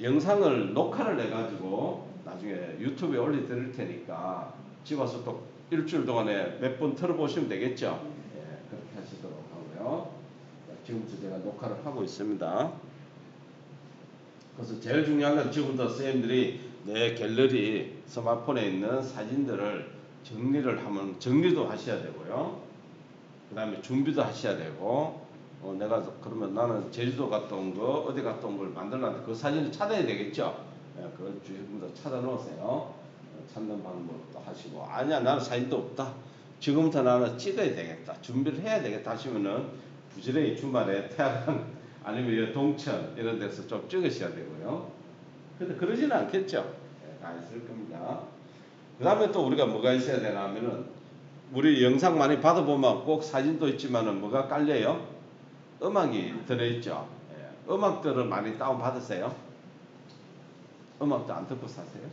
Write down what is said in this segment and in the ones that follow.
영상을 녹화를 해가지고 나중에 유튜브에 올려드릴 테니까 집 와서 또 일주일 동안에 몇 번 틀어보시면 되겠죠. 예, 그렇게 하시도록 하고요. 지금부터 제가 녹화를 하고 있습니다. 그래서 제일 중요한 건 지금부터 선생님들이 내 갤러리 스마트폰에 있는 사진들을 정리를 하면 정리도 하셔야 되고요. 그 다음에 준비도 하셔야 되고, 내가 그러면 나는 제주도 갔다 온 거, 어디 갔다 온 걸 만들려는데 그 사진을 찾아야 되겠죠. 예, 그걸 지금부터 찾아 놓으세요. 찾는 방법도 하시고, 아니야 나는 사진도 없다, 지금부터 나는 찍어야 되겠다, 준비를 해야 되겠다 하시면은 부지런히 주말에 태화강 아니면 동천 이런 데서 좀 찍으셔야 되고요. 근데 그러지는 않겠죠. 예, 다 있을 겁니다. 그 다음에 또 우리가 뭐가 있어야 되나 하면은, 우리 영상 많이 받아보면 꼭 사진도 있지만은 뭐가 깔려요? 음악이 들어있죠. 예, 음악들을 많이 다운 받으세요? 음악도 안 듣고 사세요?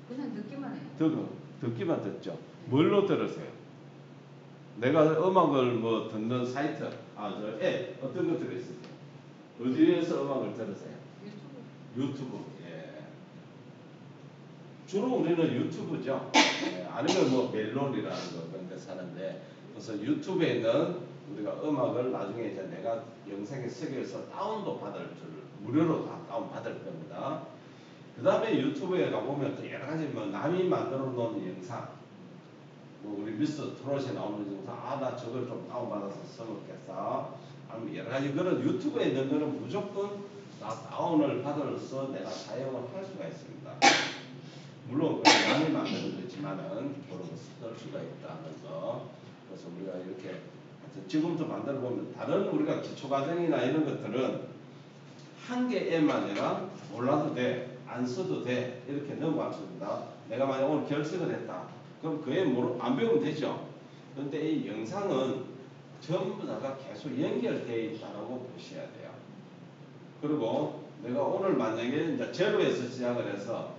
그냥 듣기만 해요. 듣기만 듣죠. 뭘로 들으세요? 내가 음악을 뭐 듣는 사이트, 저 앱 어떤 것들이 있으세요? 어디에서 음악을 들으세요? 유튜브. 예. 주로 우리는 유튜브죠. 예, 아니면 뭐 멜론이라는 거 그런 데 사는데, 그래서 유튜브에 있는 우리가 음악을 나중에 이제 내가 영상에 쓰기위해서 다운도 받을 줄, 무료로 다 다운 받을 겁니다. 그 다음에 유튜브에 가보면 또 여러 가지 뭐 남이 만들어 놓은 영상, 뭐 우리 미스터 트롯에 나오는 영상, 나 저걸 좀 다운받아서 써먹겠어, 아니면 여러 가지 그런 유튜브에 있는 거는 무조건 다 다운을 받아서 내가 사용을 할 수가 있습니다. 물론 남이 만드는 거지만은 그런 거쓸 수가 있다는 거. 그래서 우리가 이렇게 지금부터 만들어 보면 다른 우리가 기초 과정이나 이런 것들은 한 개에만 내가 몰라도 돼, 안 써도 돼, 이렇게 넘어갈 겁니다. 내가 만약 오늘 결석을 했다, 그럼 그에 안 배우면 되죠. 그런데 이 영상은 전부 다가 계속 연결되어 있다고 보셔야 돼요. 그리고 내가 오늘 만약에 이제 제로에서 시작을 해서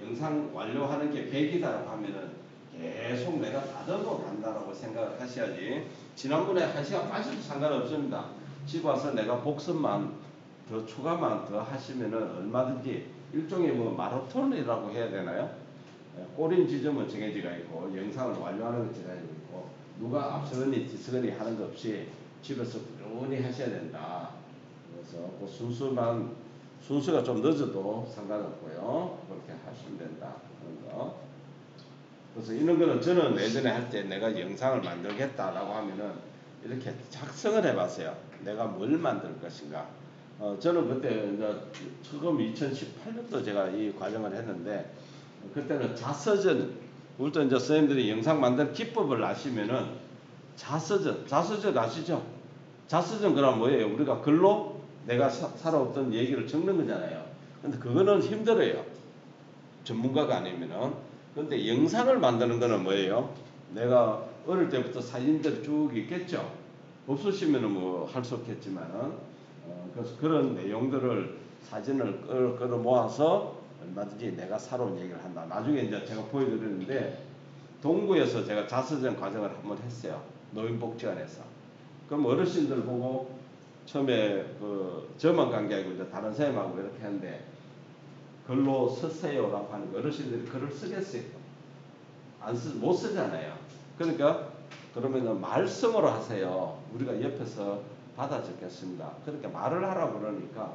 영상 완료하는 게 100이다라고 하면은 계속 내가 다듬어 간다라고 생각을 하셔야지, 지난번에 1시간 빠져도 상관없습니다. 집 와서 내가 복습만 더 추가만 더 하시면은 얼마든지 일종의 뭐 마라톤이라고 해야 되나요? 꼬린 지점은 정해지가 있고 영상을 완료하는 것 정해지고 있고, 누가 앞서거니 뒤서거니 하는 것 없이 집에서 꾸준히 하셔야 된다. 그래서 그 순서가 좀 늦어도 상관없고요. 그렇게 하시면 된다 하는 거. 그래서 이런 거는 저는 예전에 할 때 내가 영상을 만들겠다라고 하면은 이렇게 작성을 해봤어요. 내가 뭘 만들 것인가. 저는 그때 이제 처음 2018년도 제가 이 과정을 했는데, 그때는 자서전, 우리 또 이제 선생님들이 영상 만드는 기법을 아시면은 자서전 아시죠? 자서전 그럼 뭐예요? 우리가 글로 내가 살아왔던 얘기를 적는 거잖아요. 근데 그거는 힘들어요, 전문가가 아니면은. 근데 영상을 만드는 거는 뭐예요? 내가 어릴 때부터 사진들이 쭉 있겠죠. 없으시면은 뭐 할 수 없겠지만은, 그래서 그런 내용들을 사진을 끌어 모아서 얼마든지 내가 살아온 얘기를 한다. 나중에 이제 제가 보여드리는데, 동구에서 제가 자서전 과정을 한번 했어요. 노인복지관에서. 그럼 어르신들 보고 처음에 저만 간 게 아니고 이제 다른 선생님하고 이렇게 하는데, 글로 쓰세요라고 하는 거, 어르신들이 글을 쓰겠어요? 못 쓰잖아요. 그러니까 그러면은 말씀으로 하세요. 우리가 옆에서 받아 적겠습니다. 그러니까 말을 하라고 그러니까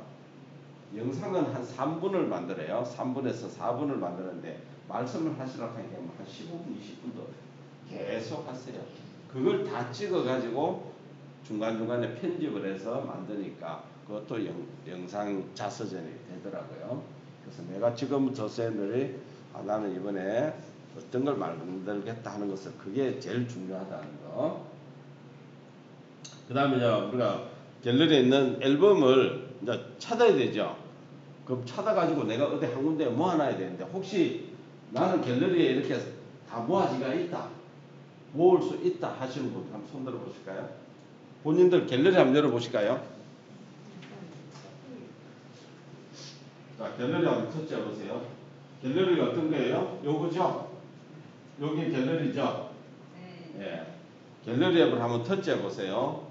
영상은 한 3분을 만들어요. 3분에서 4분을 만드는데 말씀을 하시라고 하니까 한 15분, 20분도 계속 하세요. 그걸 다 찍어 가지고 중간중간에 편집을 해서 만드니까 그것도 영상 자서전이 되더라고요. 그래서 내가 지금부터 쌤들이 나는 이번에 어떤 걸 만들겠다 하는 것을, 그게 제일 중요하다는 거. 그 다음에 우리가 갤러리에 있는 앨범을 이제 찾아야 되죠. 그럼 찾아가지고 내가 어디 한 군데 모아놔야 되는데, 혹시 나는 갤러리에 이렇게 다 모아지가 있다, 모을 수 있다 하시는 분 한번 손 들어 보실까요? 본인들 갤러리 한번 열어 보실까요? 자, 갤러리 한번 터치해 보세요. 갤러리가 어떤 거예요? 요거죠? 여기 갤러리죠? 네. 예. 갤러리 앱을 한번 터치해 보세요.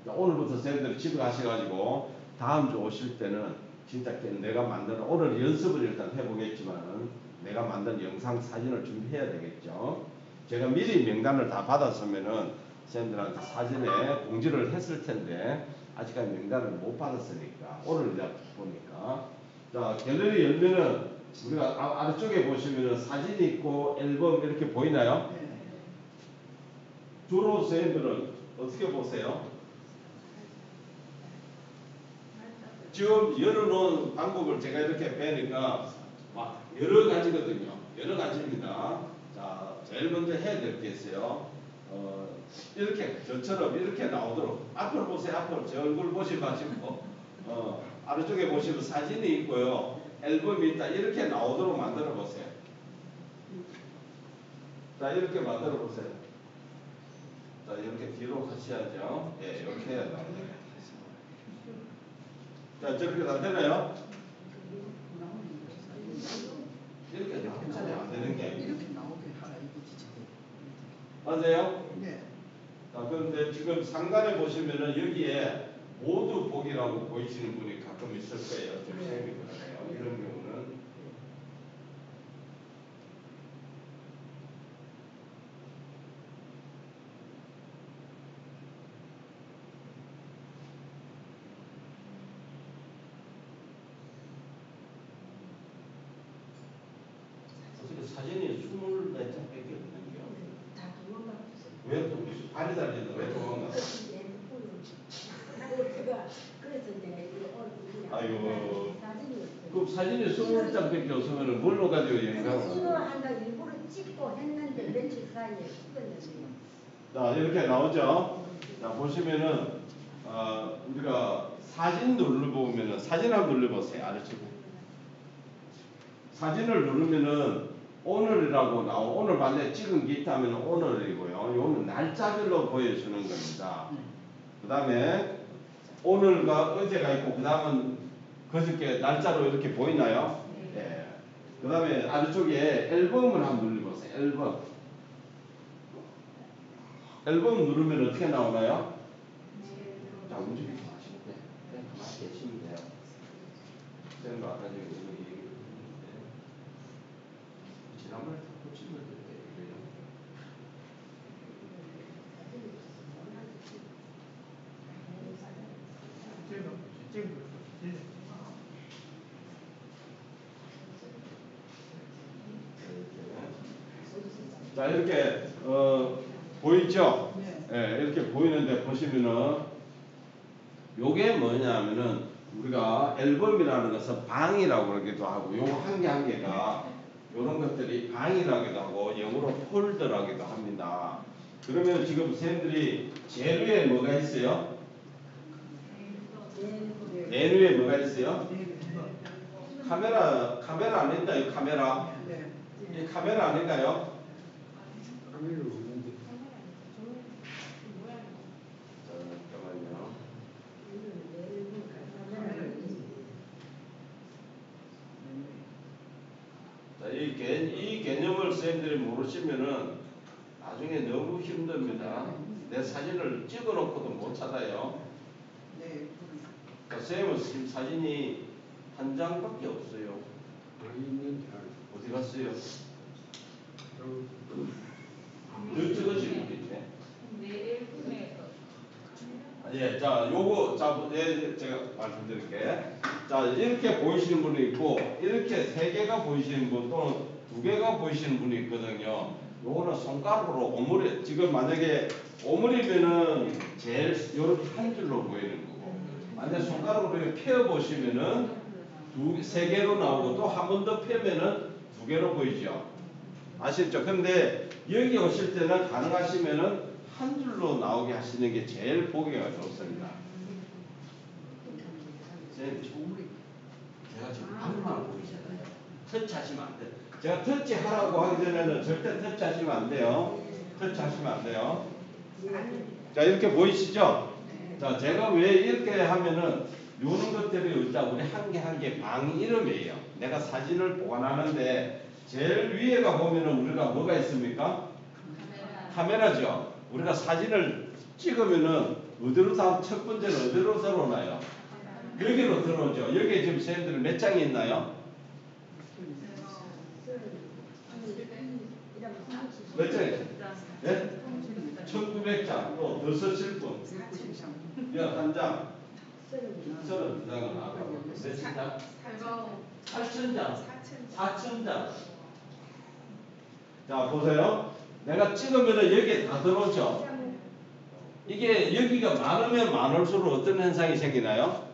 오늘부터 선생님들이 집에 가셔가지고 다음 주 오실 때는 진짜 내가 만든 오늘 연습을 일단 해보겠지만은 내가 만든 영상 사진을 준비해야 되겠죠. 제가 미리 명단을 다 받았으면은 선생님들한테 사진에 공지를 했을 텐데 아직까지 명단을 못 받았으니까 오늘 이제 보니까 자 갤러리 열면은 우리가 아래쪽에 보시면은 사진이 있고 앨범 이렇게 보이나요? 주로 선생님들은 어떻게 보세요? 지금 열어놓은 방법을 제가 이렇게 빼니까 여러 가지거든요. 여러 가지입니다. 자, 제일 먼저 해야 될 게 있어요. 이렇게 저처럼 이렇게 나오도록 앞을 보세요. 앞을 제 얼굴 보지 마시고 아래쪽에 보시면 사진이 있고요. 앨범이 있다. 이렇게 나오도록 만들어 보세요. 자, 이렇게 만들어 보세요. 자, 이렇게 뒤로 하셔야죠. 예, 이렇게 해야 나오네요. 자, 저렇게 다 되나요? 이렇게 나오면 안 되는 게 이렇게 나오게 하라 이거지 지금. 맞아요? 네. 자, 그런데 지금 상단에 보시면은 여기에 모두 보기라고 보이시는 분이 가끔 있을 거예요. 좀 시험이 그러네요. 이런 경우는 어떻게 사진이 24장밖에 없는데요. 다 도망가 주세요. 왜 또 발이 달린다? 왜 도망가? 그래서 내가 이거 아이고. 사진이 없어요. 그럼 사진이 20장밖에 없으면 뭘로 가지고 영상을? 이거 한가 일부러 찍고 했는데 며칠 사이에 찍었는데. 자, 이렇게 나오죠. 자, 보시면은 우리가 사진 눌러보면은 사진 한번 눌러보세요. 아래쪽에 사진을 누르면은 오늘이라고 오늘 만약에 찍은 게 있다면 오늘이고요. 요거는 날짜별로 보여주는 겁니다. 그 다음에 오늘과 어제가 있고 그 다음은 그저께 날짜로 이렇게 보이나요? 네. 그 다음에 아래쪽에 앨범을 한번 눌러보세요. 앨범. 앨범 누르면 어떻게 나오나요? 자, 움직이지 마시고 그냥 가만히 계시면 돼요. 선생님도 아까 전에 이거 얘기를 했는데 지난번에 다 고친 건데 왜요? 자, 이렇게 보이죠? 네. 이렇게 보이는데 보시면은 요게 뭐냐면은 우리가 앨범이라는 것은 방이라고 그러기도 하고 요거 한 개 한 개가 요런 것들이 방이라기도 하고 영어로 폴더라기도 합니다. 그러면 지금 선생님들이 제일 위에 뭐가 있어요? 메뉴에 뭐가 있어요? 카메라 아닌가요? 카메라? 이 카메라 아닌가요? 잠깐만요. 자, 이 개념을 선생님들이 모르시면은 나중에 너무 힘듭니다. 내 사진을 찍어 놓고도 못 찾아요. 네. 자, 선생님은 지금 사진이 한 장밖에 없어요. 어디 갔어요? 더 찍으신 분이지. 예, 자, 요거, 자, 제가 말씀드릴게. 자, 이렇게 보이시는 분이 있고, 이렇게 세 개가 보이시는 분, 또는 두 개가 보이시는 분이 있거든요. 요거는 손가락으로 오므리, 지금 만약에 오므리면은 제일 요렇게 한 줄로 보이는 거고, 만약에 손가락으로 이렇게 펴보시면은 세 개로 나오고, 또 한 번 더 펴면은 두 개로 보이죠. 아시죠? 근데 여기 오실 때는 가능하시면은 한 줄로 나오게 하시는 게 제일 보기가 좋습니다. 제가 지금 앞만 보이잖아요. 터치하시면 안 돼요. 제가 터치하라고 하기 전에는 절대 터치하시면 안 돼요. 터치하시면 안 돼요. 자, 이렇게 보이시죠? 자, 제가 왜 이렇게 하면은 요런 것들이 일단 우리 한 개 한 개 방 이름이에요. 내가 사진을 보관하는데 제일 위에가 보면은 우리가 뭐가 있습니까? 카메라죠. 우리가 사진을 찍으면은 어디로 첫 번째는 어디로 들어오나요? 여기로 들어오죠. 여기에 지금 선생님들 몇 장이 있나요? 몇 장이죠? 예? 1900장. 또 더 쓰실 분? 한 장. 32장을 나가고 몇 장? 8,000장. 4,000장. 자, 보세요. 내가 찍으면 여기에 다 들어오죠. 이게 여기가 많으면 많을수록 어떤 현상이 생기나요?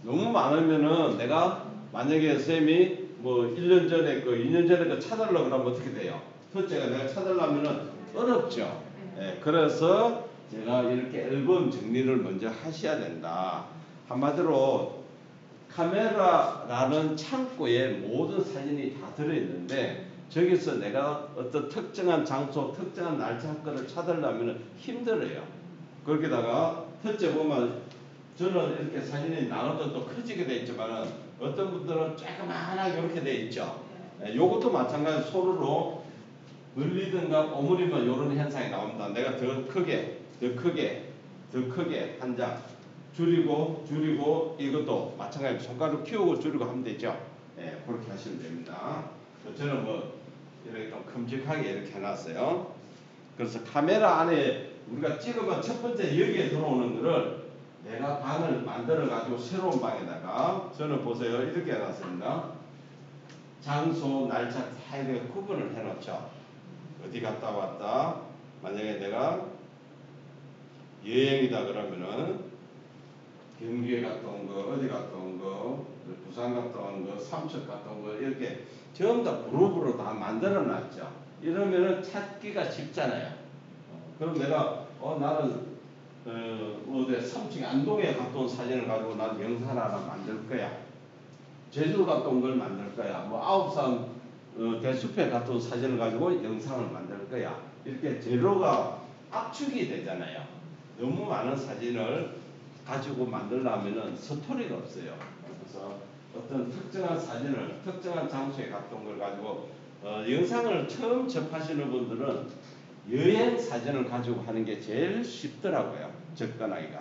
너무 많으면은 내가 만약에 쌤이 뭐 1년 전에 거 2년 전에 거 찾으려고 그러면 어떻게 돼요? 첫째가 내가 찾으려면은 어렵죠. 예, 그래서 제가 이렇게 앨범 정리를 먼저 하셔야 된다. 한마디로 카메라라는 창고에 모든 사진이 다 들어있는데 저기서 내가 어떤 특정한 장소, 특정한 날짜 거를 찾으려면 힘들어요. 거기다가 첫째 보면 저는 이렇게 사진이 나눠도 또 커지게 돼 있지만 어떤 분들은 조그만하게 이렇게 돼 있죠. 요것도 마찬가지 손으로 늘리든가 오므리면 이런 현상이 나옵니다. 내가 더 크게 한 장 줄이고 이것도 마찬가지로 손가락 키우고 줄이고 하면 되죠. 예, 그렇게 하시면 됩니다. 저는 뭐 이렇게 좀 큼직하게 이렇게 해놨어요. 그래서 카메라 안에 우리가 찍으면 첫 번째 여기에 들어오는 거를 내가 방을 만들어 가지고 새로운 방에다가 저는 보세요 이렇게 해놨습니다. 장소, 날짜 다 이렇게 구분을 해놓죠. 어디 갔다 왔다. 만약에 내가 여행이다 그러면은 경주에 갔다 온 거, 어디 갔다 온 거, 부산 갔다 온 거, 삼척 갔다 온 거 이렇게 전부 다 그룹으로 다 만들어 놨죠. 이러면은 찾기가 쉽잖아요. 그럼 내가 나는 어디 삼척 안동에 갔다 온 사진을 가지고 난 영상 하나 만들 거야. 제주 갔다 온 걸 만들 거야. 뭐 아홉산 대숲에 갔다 온 사진을 가지고 영상을 만들 거야. 이렇게 재료가 압축이 되잖아요. 너무 많은 사진을 가지고 만들려면은 스토리가 없어요. 그래서 어떤 특정한 사진을 특정한 장소에 갔다 온 걸 가지고 영상을 처음 접하시는 분들은 여행 사진을 가지고 하는 게 제일 쉽더라고요. 접근하기가.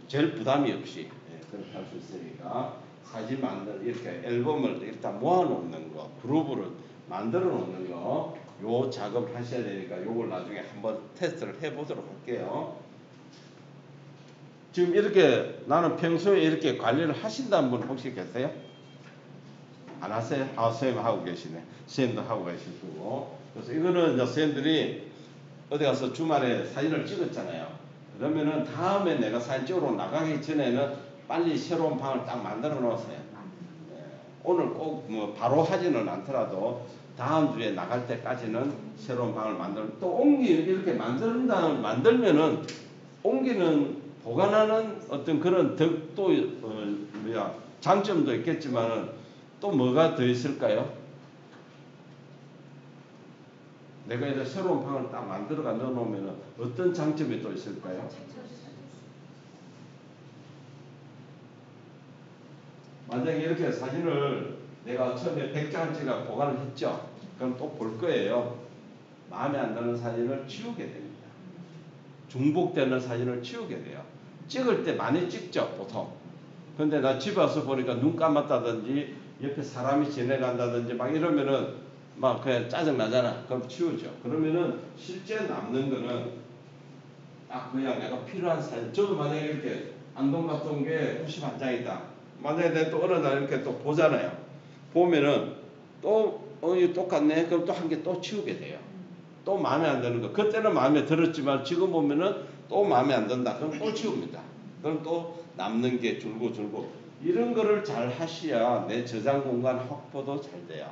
제일 부담이 없이 그렇게 할 수 있으니까 사진 만들 이렇게 앨범을 일단 모아놓는 거 그룹으로 만들어 놓는 거 요 작업을 하셔야 되니까 요걸 나중에 한번 테스트를 해보도록 할게요. 지금 이렇게 나는 평소에 이렇게 관리를 하신다는 분 혹시 계세요? 안 하세요? 아, 선생님 하고 계시네. 선생님도 하고 계시고. 그래서 이거는 이제 선생님들이 어디 가서 주말에 사진을 찍었잖아요. 그러면은 다음에 내가 사진 찍으러 나가기 전에는 빨리 새로운 방을 딱 만들어 놓으세요. 오늘 꼭 뭐 바로 하지는 않더라도 다음 주에 나갈 때까지는 새로운 방을 또 이렇게 만들면은 옮기는 보관하는 어떤 그런 또 장점도 있겠지만은 또 뭐가 더 있을까요? 내가 이제 새로운 방을 딱 만들어가 넣어놓으면 어떤 장점이 또 있을까요? 만약에 이렇게 사진을 내가 처음에 100장을 찍어 보관을 했죠. 그럼 또 볼 거예요. 마음에 안 드는 사진을 지우게 됩니다. 중복되는 사진을 지우게 돼요. 찍을 때 많이 찍죠, 보통. 근데 나 집에 와서 보니까 눈 감았다든지 옆에 사람이 지나간다든지 막 이러면은 막 그냥 짜증 나잖아. 그럼 치우죠. 그러면은 실제 남는 거는 딱 그냥 내가 필요한 사진. 저도 만약에 이렇게 안동 갔다 온 게 91장이다. 만약에 내가 또 어느 날 이렇게 또 보잖아요. 보면은 또 이거 똑같네. 그럼 또 한 개 또 치우게 돼요. 또 마음에 안 드는 거. 그때는 마음에 들었지만 지금 보면은 또 마음에 안 든다. 그럼 또 치웁니다. 그럼 또 남는 게 줄고 이런 거를 잘 하셔야 내 저장 공간 확보도 잘 돼요.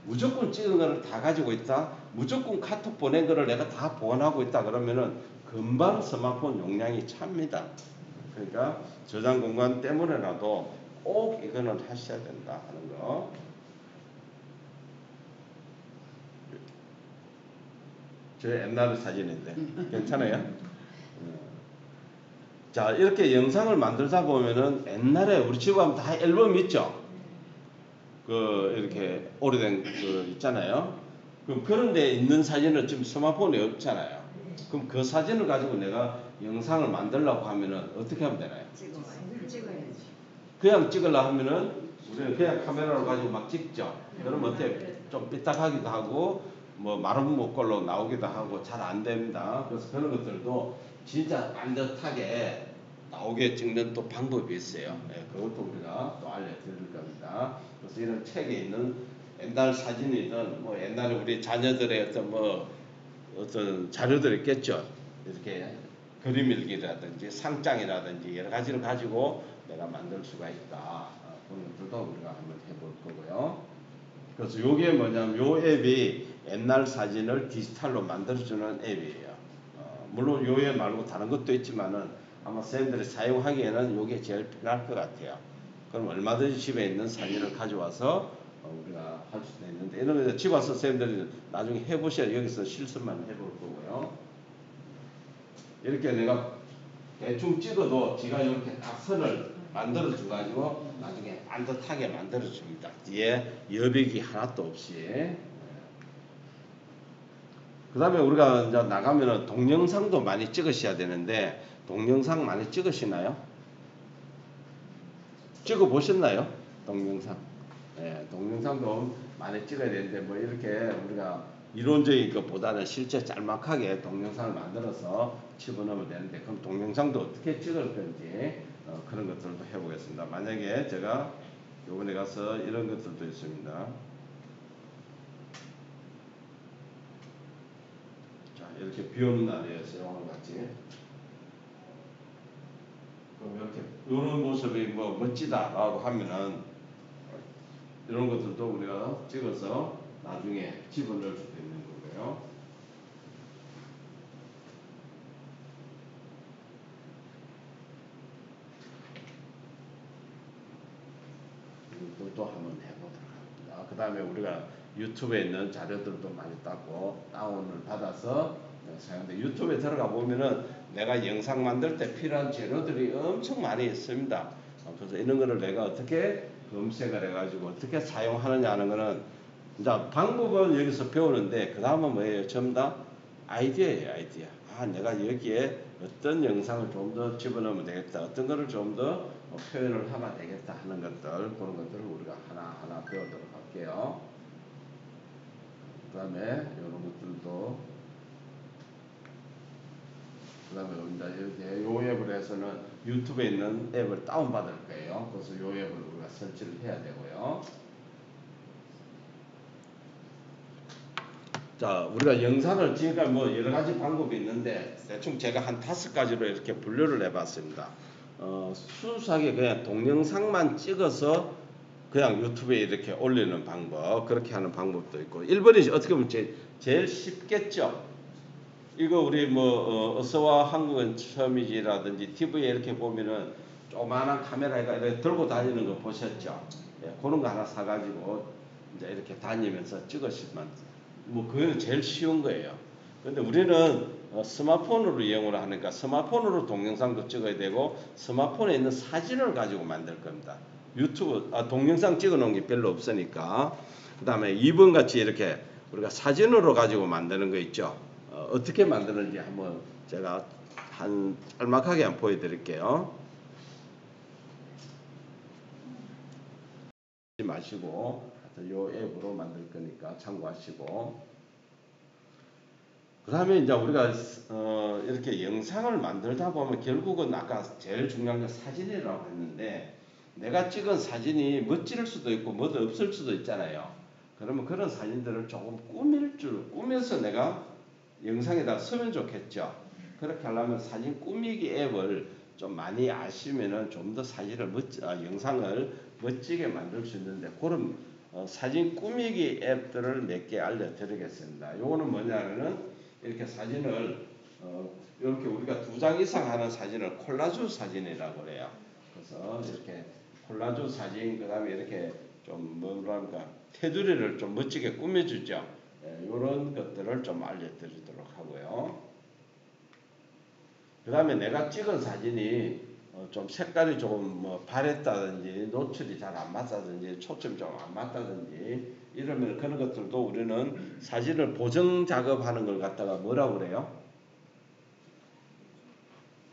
무조건 찍은 거를 다 가지고 있다. 무조건 카톡 보낸 거를 내가 다 보관하고 있다. 그러면은 금방 스마트폰 용량이 찹니다. 그러니까 저장 공간 때문에라도 꼭 이거는 하셔야 된다 하는 거. 저 옛날 사진인데 괜찮아요? 자, 이렇게 영상을 만들다 보면은 옛날에 우리 집에 가면 다 앨범 있죠? 이렇게 오래된 있잖아요. 그럼 그런 데 있는 사진은 지금 스마트폰에 없잖아요. 그럼 그 사진을 가지고 내가 영상을 만들려고 하면은 어떻게 하면 되나요? 찍어야지. 그냥 찍으려 하면은 우리는 그냥 카메라로 가지고 막 찍죠. 그러면 어때? 좀 삐딱하기도 하고 뭐 마른 목걸로 나오기도 하고 잘 안 됩니다. 그래서 그런 것들도 진짜 반듯하게 나오게 찍는 또 방법이 있어요. 예, 그것도 우리가 또 알려드릴 겁니다. 그래서 이런 책에 있는 옛날 사진이든 뭐 옛날에 우리 자녀들의 어떤 자료들이 있겠죠. 이렇게 그림 일기라든지 상장이라든지 여러 가지를 가지고 내가 만들 수가 있다. 그런 것들도 우리가 한번 해볼 거고요. 그래서 요게 뭐냐면 요 앱이 옛날 사진을 디지털로 만들어주는 앱이에요. 물론 요 앱 말고 다른 것도 있지만은 아마 선생님들이 사용하기에는 요게 제일 편할 것 같아요. 그럼 얼마든지 집에 있는 사진을 가져와서 우리가 할 수도 있는데 이런 거 집 와서 선생님들이 나중에 해보셔야 여기서 실습만 해볼 거고요. 이렇게 내가 대충 찍어도 지가 이렇게 딱 선을 만들어 줘가지고 나중에 반듯하게 만들어 줍니다. 뒤에 여백이 하나도 없이. 그 다음에 우리가 이제 나가면은 동영상도 많이 찍으셔야 되는데 동영상 많이 찍으시나요? 찍어 보셨나요? 동영상. 예, 동영상도 많이 찍어야 되는데 뭐 이렇게 우리가 이론적인 것보다는 실제 짤막하게 동영상을 만들어서 집어넣으면 되는데 그럼 동영상도 어떻게 찍을 건지 그런 것들도 해보겠습니다. 만약에 제가 요번에 가서 이런 것들도 있습니다. 자, 이렇게 비 오는 날이었어요. 오늘같이. 그럼 이렇게 이런 모습이 뭐 멋지다라고 하면은 이런 것들도 우리가 찍어서 나중에 집어넣을 수도 있는 거고요. 또 한번 해보도록 합니다. 그 다음에 우리가 유튜브에 있는 자료들도 많이 다운을 받아서 사용돼. 유튜브에 들어가 보면은 내가 영상 만들 때 필요한 재료들이 엄청 많이 있습니다. 그래서 이런 거를 내가 어떻게 검색을 해가지고 어떻게 사용하느냐 하는 거는 이제 방법은 여기서 배우는데 그 다음은 뭐예요? 전부 다 아이디어예요. 아이디어. 내가 여기에 어떤 영상을 좀 더 집어넣으면 되겠다. 어떤 거를 좀 더 표현을 하면 되겠다 하는 것들, 그런 것들을 우리가 하나하나 배우도록 할게요. 그 다음에 이런 것들도, 그 다음에 이제 요 앱을 해서는 유튜브에 있는 앱을 다운받을 거예요. 그래서 요 앱을 우리가 설치를 해야 되고요. 자, 우리가 영상을 지금까지 뭐 여러 가지 방법이 있는데 대충 제가 한 5가지로 이렇게 분류를 해봤습니다. 순수하게 그냥 동영상만 찍어서 그냥 유튜브에 이렇게 올리는 방법, 그렇게 하는 방법도 있고 1번이 어떻게 보면 제일 쉽겠죠. 이거 우리 뭐 어서와 한국은 처음이지라든지 TV에 이렇게 보면은 조그마한 카메라가 이렇게 들고 다니는 거 보셨죠? 예, 그런 거 하나 사가지고 이제 이렇게 다니면서 찍으시면 뭐 그거는 제일 쉬운 거예요. 근데 우리는 스마트폰으로 이용을 하니까 스마트폰으로 동영상도 찍어야 되고 스마트폰에 있는 사진을 가지고 만들 겁니다. 동영상 찍어 놓은 게 별로 없으니까. 그 다음에 2번 같이 이렇게 우리가 사진으로 가지고 만드는 거 있죠. 어떻게 만드는지 한번 제가 짤막하게 한번 보여드릴게요. 마시고 요 앱으로 만들 거니까 참고하시고. 그 다음에 이제 우리가 이렇게 영상을 만들다 보면 결국은 아까 제일 중요한 게 사진이라고 했는데 내가 찍은 사진이 멋질 수도 있고 뭐도 없을 수도 있잖아요. 그러면 그런 사진들을 조금 꾸며서 내가 영상에다 쓰면 좋겠죠. 그렇게 하려면 사진 꾸미기 앱을 좀 많이 아시면은 좀 더 영상을 멋지게 만들 수 있는데 그런 사진 꾸미기 앱들을 몇 개 알려드리겠습니다. 요거는 뭐냐면은 이렇게 사진을 이렇게 우리가 2장 이상 하는 사진을 콜라주 사진이라고 그래요. 그래서 이렇게 콜라주 사진, 그 다음에 이렇게 좀 뭐랄까 테두리를 좀 멋지게 꾸며주죠. 이런 것들을 좀 알려드리도록 하고요. 그 다음에 내가 찍은 사진이 좀 색깔이 조금 뭐 바랬다든지 노출이 잘 안 맞다든지 초점이 좀 안 맞다든지 이러면 그런 것들도 우리는 사진을 보정 작업하는 걸 갖다가 뭐라고 그래요?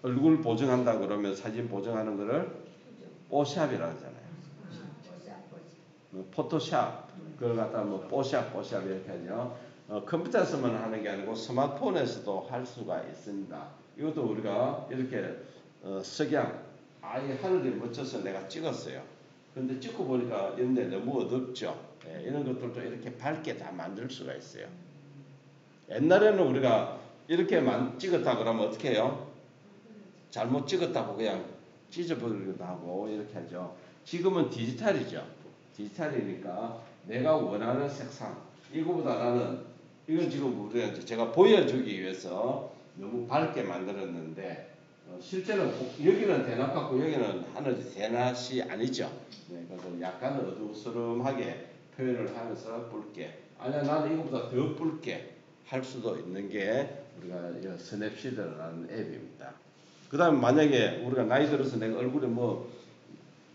얼굴 보정한다 그러면 사진 보정하는 거를 뽀샵이라고 하잖아요. 포토샵 그걸 갖다 뭐 뽀샵 이렇게 하죠. 컴퓨터에 서만 하는 게 아니고 스마트폰에서도 할 수가 있습니다. 이것도 우리가 이렇게 석양 아예 하늘이 멋져서 내가 찍었어요. 근데 찍고 보니까 근데 너무 어둡죠. 예, 이런 것들도 이렇게 밝게 다 만들 수가 있어요. 옛날에는 우리가 이렇게만 찍었다 그러면 어떻게 해요? 잘못 찍었다고 그냥 찢어버리기도 하고 이렇게 하죠. 지금은 디지털이죠. 디지털이니까 내가 원하는 색상 이거보다 나는 이건 지금 우리가 제가 보여주기 위해서 너무 밝게 만들었는데 실제는 여기는 대낮 같고 여기는 하늘이 대낮이 아니죠. 네, 그래서 약간 어두스름하게 표현을 하면서 붉게 아니야 나는 이거보다 더 붉게 할 수도 있는 게 우리가 스냅시드라는 앱입니다. 그 다음에 만약에 우리가 나이 들어서 내가 얼굴에 뭐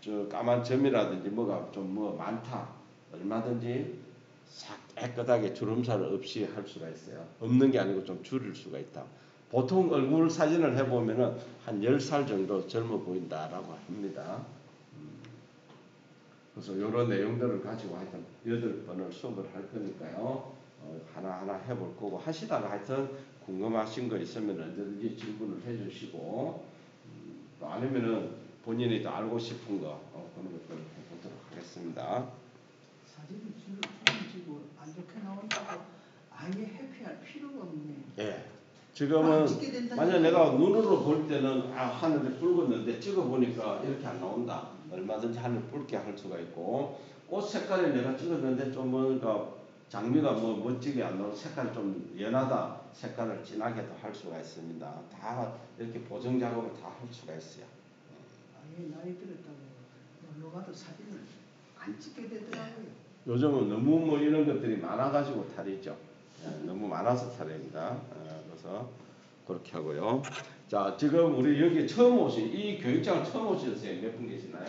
저 까만 점이라든지 뭐가 좀 뭐 많다 얼마든지 싹 깨끗하게 주름살 없이 할 수가 있어요. 없는 게 아니고 좀 줄일 수가 있다. 보통 얼굴 사진을 해보면은 한 10살 정도 젊어 보인다라고 합니다. 그래서 이런 내용들을 가지고 하여튼 8번을 수업을 할 거니까요. 하나하나 해볼 거고 하시다가 하여튼 궁금하신 거 있으면 언제든지 질문을 해주시고 또 아니면은 본인이 또 알고 싶은 거 그런 것들을 해보도록 하겠습니다. 사진을 찍고 안 좋게 나온다고 아예 회피할 필요가 없네. 예. 지금은 만약 내가 눈으로 볼 때는 하늘이 붉었는데 찍어 보니까 이렇게 안 나온다. 얼마든지 하늘 붉게 할 수가 있고 꽃 색깔을 내가 찍었는데 좀 뭔가 장미가 뭐 멋지게 안 나오고 색깔이 좀 연하다. 색깔을 진하게도 할 수가 있습니다. 다 이렇게 보정 작업을 다 할 수가 있어요. 아예 나이 들었다고 놀러 가도 사진을 안 찍게 되더라고요. 요즘은 너무 뭐 이런 것들이 많아가지고 탈이죠. 너무 많아서 탈입니다. 그래서 그렇게 하고요. 자, 지금 우리 여기 처음 오신 이 교육장을 처음 오신 선생님 몇 분 계시나요?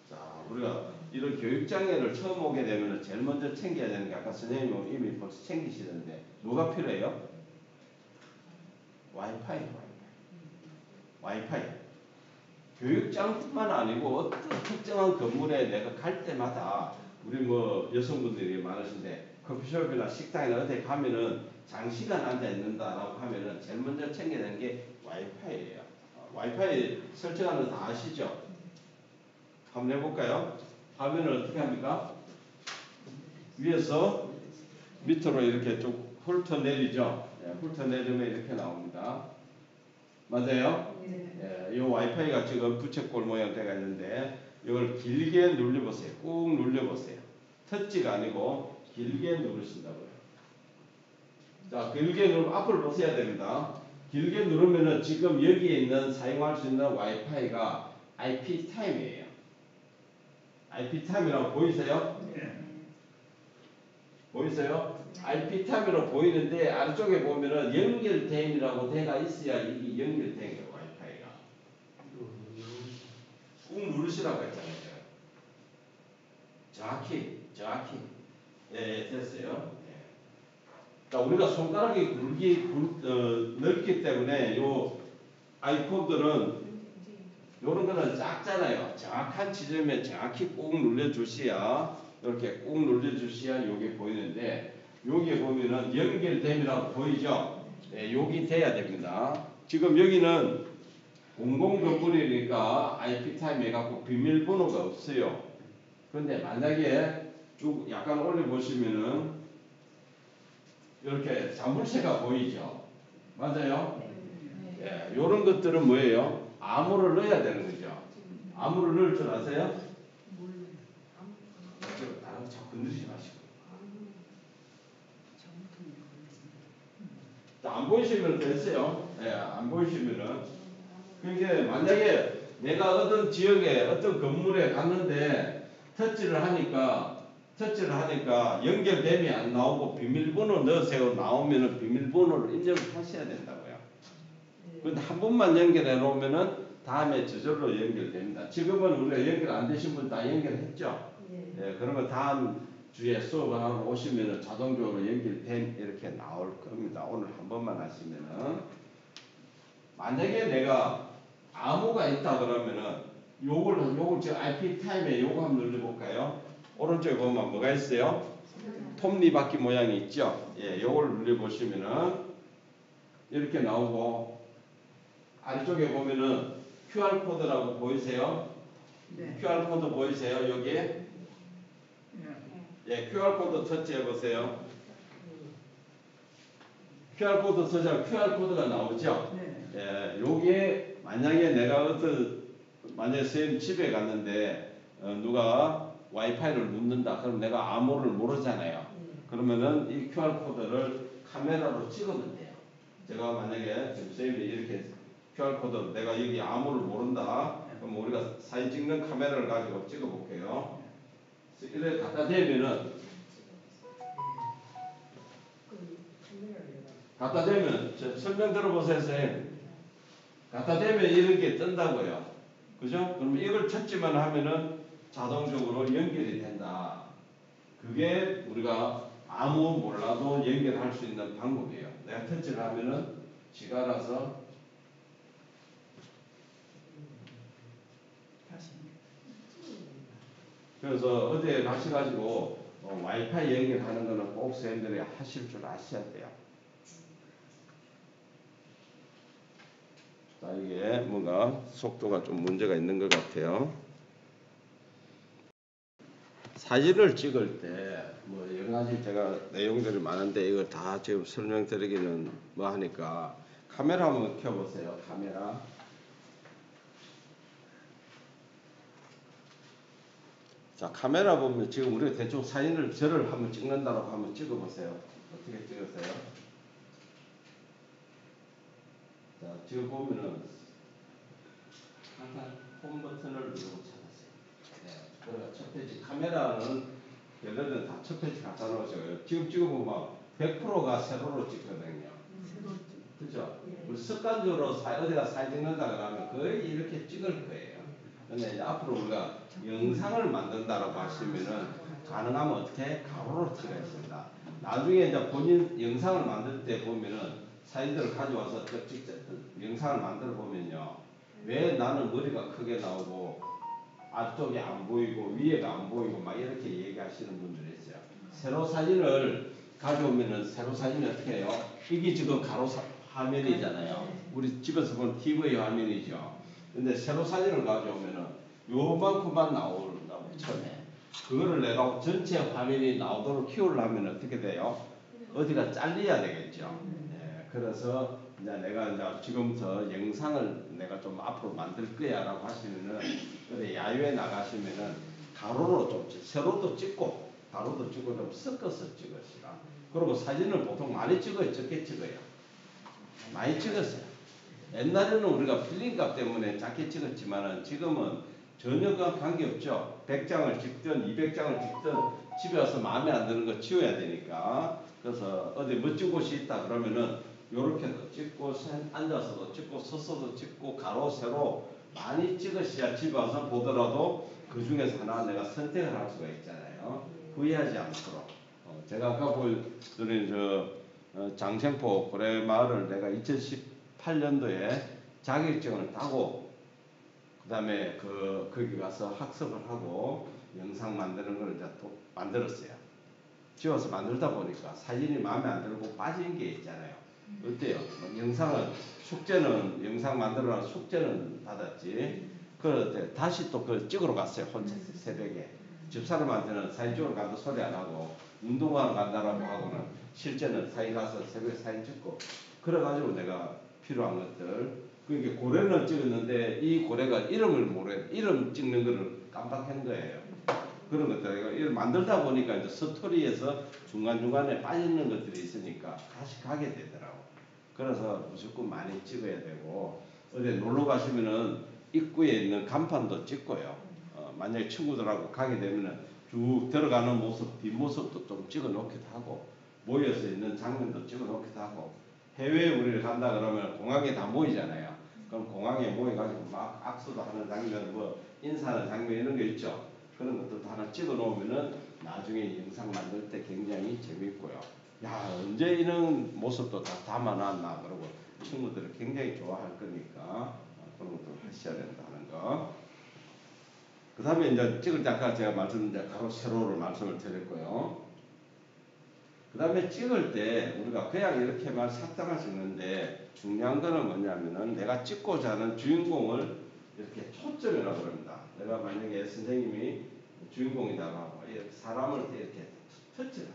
자, 우리가 이런 교육장애를 처음 오게 되면 제일 먼저 챙겨야 되는 게 아까 선생님은 이미 벌써 챙기시는데 뭐가 필요해요? 와이파이. 교육장뿐만 아니고 어떤 특정한 건물에 내가 갈 때마다 우리 뭐 여성분들이 많으신데 커피숍이나 식당이나 어디 가면은 장시간 앉아 있는다라고 하면은 제일 먼저 챙겨야 되는 게 와이파이예요. 와이파이 설정하는 거 다 아시죠? 한번 해볼까요? 화면을 어떻게 합니까? 위에서 밑으로 이렇게 쭉 훑어내리죠. 훑어내리면 이렇게 나옵니다. 맞아요? 네. 이 와이파이가 지금 부채꼴 모양 되어 있는데 이걸 길게 눌러보세요. 꾹 눌러보세요. 터치가 아니고 길게 누르신다고요. 자, 길게 누르면 앞을 보셔야 됩니다. 길게 누르면은 지금 여기에 있는 사용할 수 있는 와이파이가 IP 타임이에요. IP 타임이라고 보이세요? 보이세요? IP 타임이라고 보이는데 아래쪽에 보면은 연결됨이라고 돼가 있어야 이게 연결돼요. 와이파이가. 꾹 누르시라고 했잖아요. 정확히. 예, 됐어요. 예. 자, 우리가 손가락이 넓기 때문에 요 아이콘들은 요런 거는 작잖아요. 정확한 지점에 정확히 꾹 눌러주셔야 이렇게 꾹 눌러주셔야 요게 보이는데 여기에 보면은 연결됨이라고 보이죠? 예, 여기 돼야 됩니다. 지금 여기는 공공 건물이니까 IP 타임 해갖고 비밀번호가 없어요. 그런데 만약에 쭉 약간 올려 보시면은 이렇게 자물쇠가 보이죠. 맞아요? 예, 이런 것들은 뭐예요? 암호를 넣어야 되는 거죠. 암호를 넣을 줄 아세요? 자꾸 건드리지 마시고. 안 보이시면 됐어요. 예, 안 보이시면은. 그러니까 만약에 내가 어떤 지역에 어떤 건물에 갔는데 터치를 하니까 연결됨이 안 나오고 비밀번호 넣으세요 나오면은 비밀번호를 입력을 하셔야 된다고요. 그런데 한 번만 연결해 놓으면은 다음에 저절로 연결됩니다. 지금은 우리가 연결 안 되신 분 다 연결했죠? 예, 그러면 다음 주에 수업을 하러 오시면은 자동적으로 연결된 이렇게 나올 겁니다. 오늘 한 번만 하시면은 만약에 내가 암호가 있다 그러면은 요걸 저 IP 타임에 요거 한번 눌러볼까요? 오른쪽에 보면 뭐가 있어요? 톱니바퀴 모양이 있죠? 예, 요걸 눌러보시면은 이렇게 나오고 아래쪽에 보면은 QR코드라고 보이세요? 네. QR코드 보이세요? 여기에? 예. 예, QR코드 터치해 보세요. QR코드 터치하면 QR코드가 나오죠? 네. 예, 요게 만약에 내가 만약에 선생님 집에 갔는데 누가 와이파이를 묻는다. 그럼 내가 암호를 모르잖아요. 그러면은 이 QR코드를 카메라로 찍으면 돼요. 제가 만약에 지금 선생님이 이렇게 QR코드 내가 여기 암호를 모른다. 그럼 우리가 사진 찍는 카메라를 가지고 찍어 볼게요. 이렇게 갖다 대면은 갖다 대면 설명 들어보세요, 선생님. 갖다 대면 이렇게 뜬다고요. 그죠? 그럼 이걸 터치만 하면은 자동적으로 연결이 된다. 그게 우리가 아무 몰라도 연결할 수 있는 방법이에요. 내가 터치를 하면은 지가 알아서 다시. 그래서 어디에 가셔가지고 와이파이 연결하는 거는 꼭 선생님들이 하실 줄 아셔야 돼요. 자, 이게 뭔가 속도가 좀 문제가 있는 것 같아요. 사진을 찍을 때 뭐 여러 가지 제가 내용들이 많은데 이걸 다 지금 설명드리기는 뭐 하니까 카메라 한번 켜보세요. 카메라. 자, 카메라 보면 지금 우리가 대충 사진을 저를 한번 찍는다고 한번 찍어보세요. 어떻게 찍으세요? 자, 지금 보면은 항상 홈 버튼을 누르고 찾았어요. 네, 그러니까 첫 페이지 카메라는 얘네들은 다 첫 페이지 갖다 놓으셔요. 지금 찍어보면 100%가 세로로 찍거든요. 새로 그죠? 우리 습관적으로 어디가 사진 찍는다 그러면 거의 이렇게 찍을 거예요. 근데 이제 앞으로 우리가 영상을 만든다라고 하시면은 가능하면 어떻게 가로로 찍어야습니다. 나중에 이제 본인 영상을 만들 때 보면은 사진들을 가져와서 직접 영상을 만들어 보면요. 왜 나는 머리가 크게 나오고 앞쪽이 안 보이고 위에가 안 보이고 막 이렇게 얘기하시는 분들이 있어요. 세로 사진을 가져오면은 세로 사진이 어떻게 해요? 이게 지금 가로 화면이잖아요. 우리 집에서 본 TV 화면이죠. 근데 세로 사진을 가져오면은 요만큼만 나오려고 처음에 그거를 내가 전체 화면이 나오도록 키우려면 어떻게 돼요? 어디가 잘려야 되겠죠. 네, 그래서 이제 내가 이제 지금부터 영상을 내가 좀 앞으로 만들 거야라고 하시면은 어디 야외에 나가시면은 가로로 좀 세로도 찍고 가로도 찍고 좀 섞어서 찍으시라. 그리고 사진을 보통 많이 찍어요, 적게 찍어요. 많이 찍었어요. 옛날에는 우리가 필름값 때문에 작게 찍었지만은 지금은 전혀 관계없죠. 100장을 찍든 200장을 찍든 집에 와서 마음에 안 드는 거 치워야 되니까. 그래서 어디 멋진 곳이 있다 그러면은 요렇게도 찍고 앉아서도 찍고 서서도 찍고 가로 세로 많이 찍으셔야 집에 와서 보더라도 그 중에서 하나 내가 선택을 할 수가 있잖아요. 후회하지 않도록. 제가 아까 보여드린 장생포 고래마을을 내가 2018년도에 자격증을 따고 그 다음에 거기 가서 학습을 하고 영상 만드는 걸 이제 또 만들었어요. 지워서 만들다 보니까 사진이 마음에 안 들고 빠진 게 있잖아요. 어때요? 영상은 숙제는 영상 만들어라 숙제는 받았지. 그럴 때 다시 또 그걸 찍으러 갔어요. 혼자 새벽에. 집사람한테는 사진 찍으러 간다 소리 안 하고 운동하러 간다라고 하고는 실제는 사진 가서 새벽에 사진 찍고 그래가지고 내가 필요한 것들 그러니까 고래는 찍었는데 이 고래가 이름을 모르 이름 찍는 거를 깜빡한 거예요. 그런 것들 이걸 만들다 보니까 이제 스토리에서 중간중간에 빠지는 것들이 있으니까 다시 가게 되더라고. 그래서 무조건 많이 찍어야 되고 어디 놀러 가시면은 입구에 있는 간판도 찍고요. 만약에 친구들하고 가게 되면은 쭉 들어가는 모습 뒷모습도 좀 찍어 놓기도 하고 모여서 있는 장면도 찍어 놓기도 하고 해외에 우리를 간다 그러면 공항에 다 모이잖아요. 그럼 공항에 모여가지고 막 악수도 하는 장면 뭐 인사하는 장면 이런 거 있죠. 그런 것도 하나 찍어 놓으면은 나중에 영상 만들 때 굉장히 재밌고요. 야, 언제 이런 모습도 다 담아놨나 그러고 친구들이 굉장히 좋아할 거니까 그런 것도 하셔야 된다는 거. 그 다음에 이제 찍을 때 아까 제가 가로 세로로 말씀을 드렸고요. 그 다음에 찍을 때 우리가 그냥 이렇게만 삭다가 찍는데 중요한 거는 뭐냐면은 내가 찍고자 하는 주인공을 이렇게 초점이라고 그럽니다. 내가 만약에 선생님이 주인공이다가 사람을 이렇게 터치를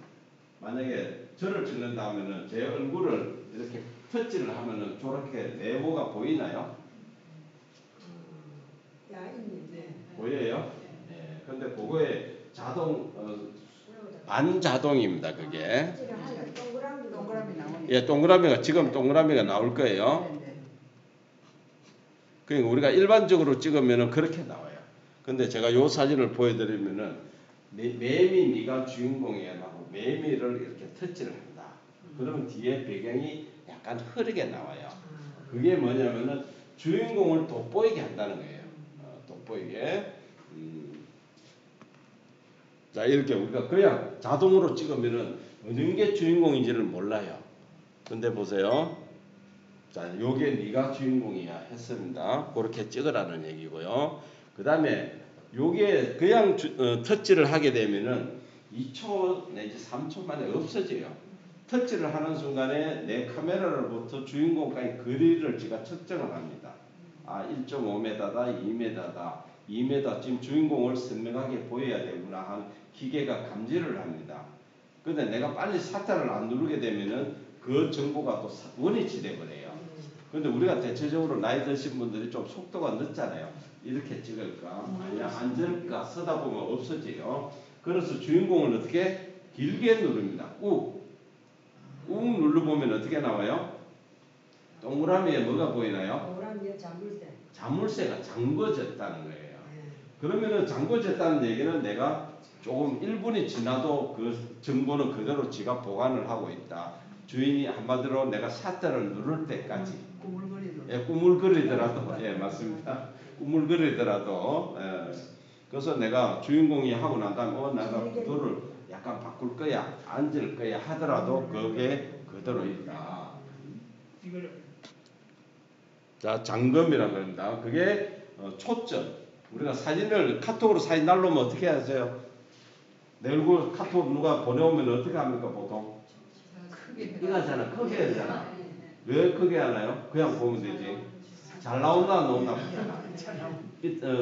만약에 저를 찍는다 하면은 제 얼굴을 이렇게 터치를 하면은 저렇게 네모가 보이나요? 야, 있네. 보여요? 네. 근데 그거에 반자동입니다. 그게. 동그라미 나오네. 예, 동그라미가 지금 동그라미가 나올 거예요. 네. 그러니까 우리가 일반적으로 찍으면은 그렇게 나와요. 근데 제가 요 사진을 보여드리면은 매미 네가 주인공이야 하고 매미를 이렇게 터치를 한다. 그러면 뒤에 배경이 약간 흐리게 나와요. 그게 뭐냐면은 주인공을 돋보이게 한다는 거예요. 돋보이게. 자, 이렇게 우리가 그냥 자동으로 찍으면은 어느 게 주인공인지를 몰라요. 근데 보세요. 자, 요게 네가 주인공이야 했습니다. 그렇게 찍으라는 얘기고요. 그 다음에 요게 그냥 터치를 하게 되면은 2초 내지 3초 만에 없어져요. 터치를 하는 순간에 내 카메라로부터 주인공까지 거리를 제가 측정을 합니다. 아, 1.5m다, 2m다, 2m 지금 주인공을 선명하게 보여야 되구나 한 기계가 감지를 합니다. 근데 내가 빨리 샷타를 안 누르게 되면은 그 정보가 또 원위치 돼버려요. 근데 우리가 대체적으로 나이 드신 분들이 좀 속도가 늦잖아요. 이렇게 찍을까? 아니야, 앉을까? 서다 보면 없어져요. 그래서 주인공을 어떻게? 길게 누릅니다. 욱 눌러보면 어떻게 나와요? 동그라미에 뭐가 보이나요? 동그라미에 자물쇠. 자물쇠가 잠궈졌다는 거예요. 그러면은 잠궈졌다는 얘기는 내가 조금 1분이 지나도 그 정보는 그대로 지가 보관을 하고 있다. 주인이 한마디로 내가 샷터를 누를 때까지. 예, 꾸물거리더라도, 예, 맞습니다. 꾸물거리더라도, 예. 그래서 내가 주인공이 하고 난 다음에, 내가 구도를 약간 바꿀 거야, 앉을 거야 하더라도 그게 그대로 있다. 자, 잠금이라고 합니다. 그게 초점. 우리가 사진을 카톡으로 사진 날라오면 어떻게 하세요? 내 얼굴 카톡 누가 보내오면 어떻게 합니까, 보통? 이거 하잖아. 크게 하잖아. 왜 크게 하나요? 그냥 보면 되지. 잘 나온다, 안 나온다.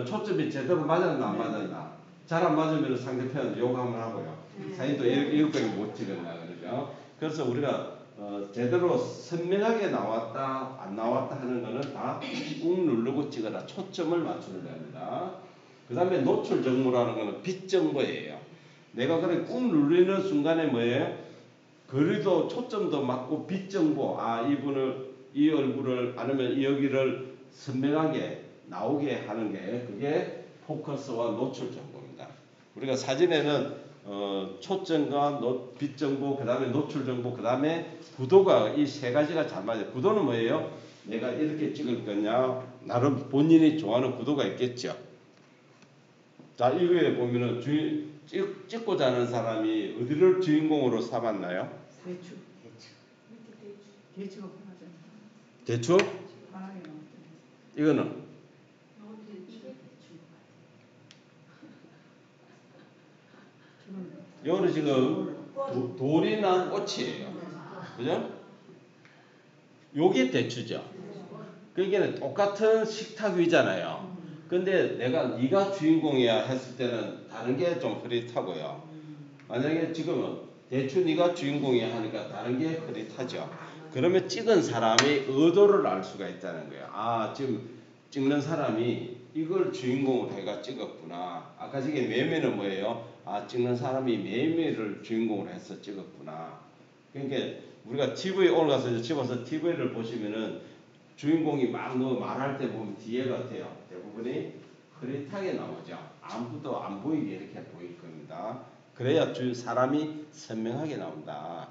초점이 제대로 맞았나, 안 맞았나. 잘 안 맞으면 상대편 욕 한번 하고요. 사진도 이것밖에 못 찍었나, 그러죠. 그래서 우리가 제대로 선명하게 나왔다, 안 나왔다 하는 거는 다 꾹 누르고 찍어라. 초점을 맞추는 겁니다. 그 다음에 노출 정보라는 거는 빛 정보예요. 내가 그래 꾹 누르는 순간에 뭐예요? 거리도 초점도 맞고 빛 정보, 아, 이 얼굴을 아니면 여기를 선명하게 나오게 하는 게 그게 포커스와 노출 정보입니다. 우리가 사진에는 초점과 빛 정보, 그 다음에 노출 정보, 그 다음에 구도가 이 세 가지가 잘 맞아요. 구도는 뭐예요? 내가 이렇게 찍을 거냐, 나름 본인이 좋아하는 구도가 있겠죠. 자, 이거에 보면은 찍고자 하는 사람이 어디를 주인공으로 삼았나요? 대추가 대추? 이거는? 이거는 지금 돌이나 꽃이에요. 그죠? 요게 대추죠. 그러니까 똑같은 식탁 위잖아요. 근데 네가 주인공이야 했을 때는 다른 게 좀 흐릿하고요. 만약에 지금은 대추 네가 주인공이야 하니까 다른 게 흐릿하죠. 그러면 찍은 사람이 의도를 알 수가 있다는 거예요. 아, 지금 찍는 사람이 이걸 주인공으로 해가 찍었구나. 아까 저게 매매는 뭐예요? 아, 찍는 사람이 매매를 주인공으로 해서 찍었구나. 그러니까 우리가 TV에 올라가서 집에서 TV를 보시면은 주인공이 막 뭐 말할 때 보면 뒤에가 어때요? 대부분이 흐릿하게 나오죠. 아무것도 안 보이게 이렇게 보일 겁니다. 그래야 사람이 선명하게 나온다.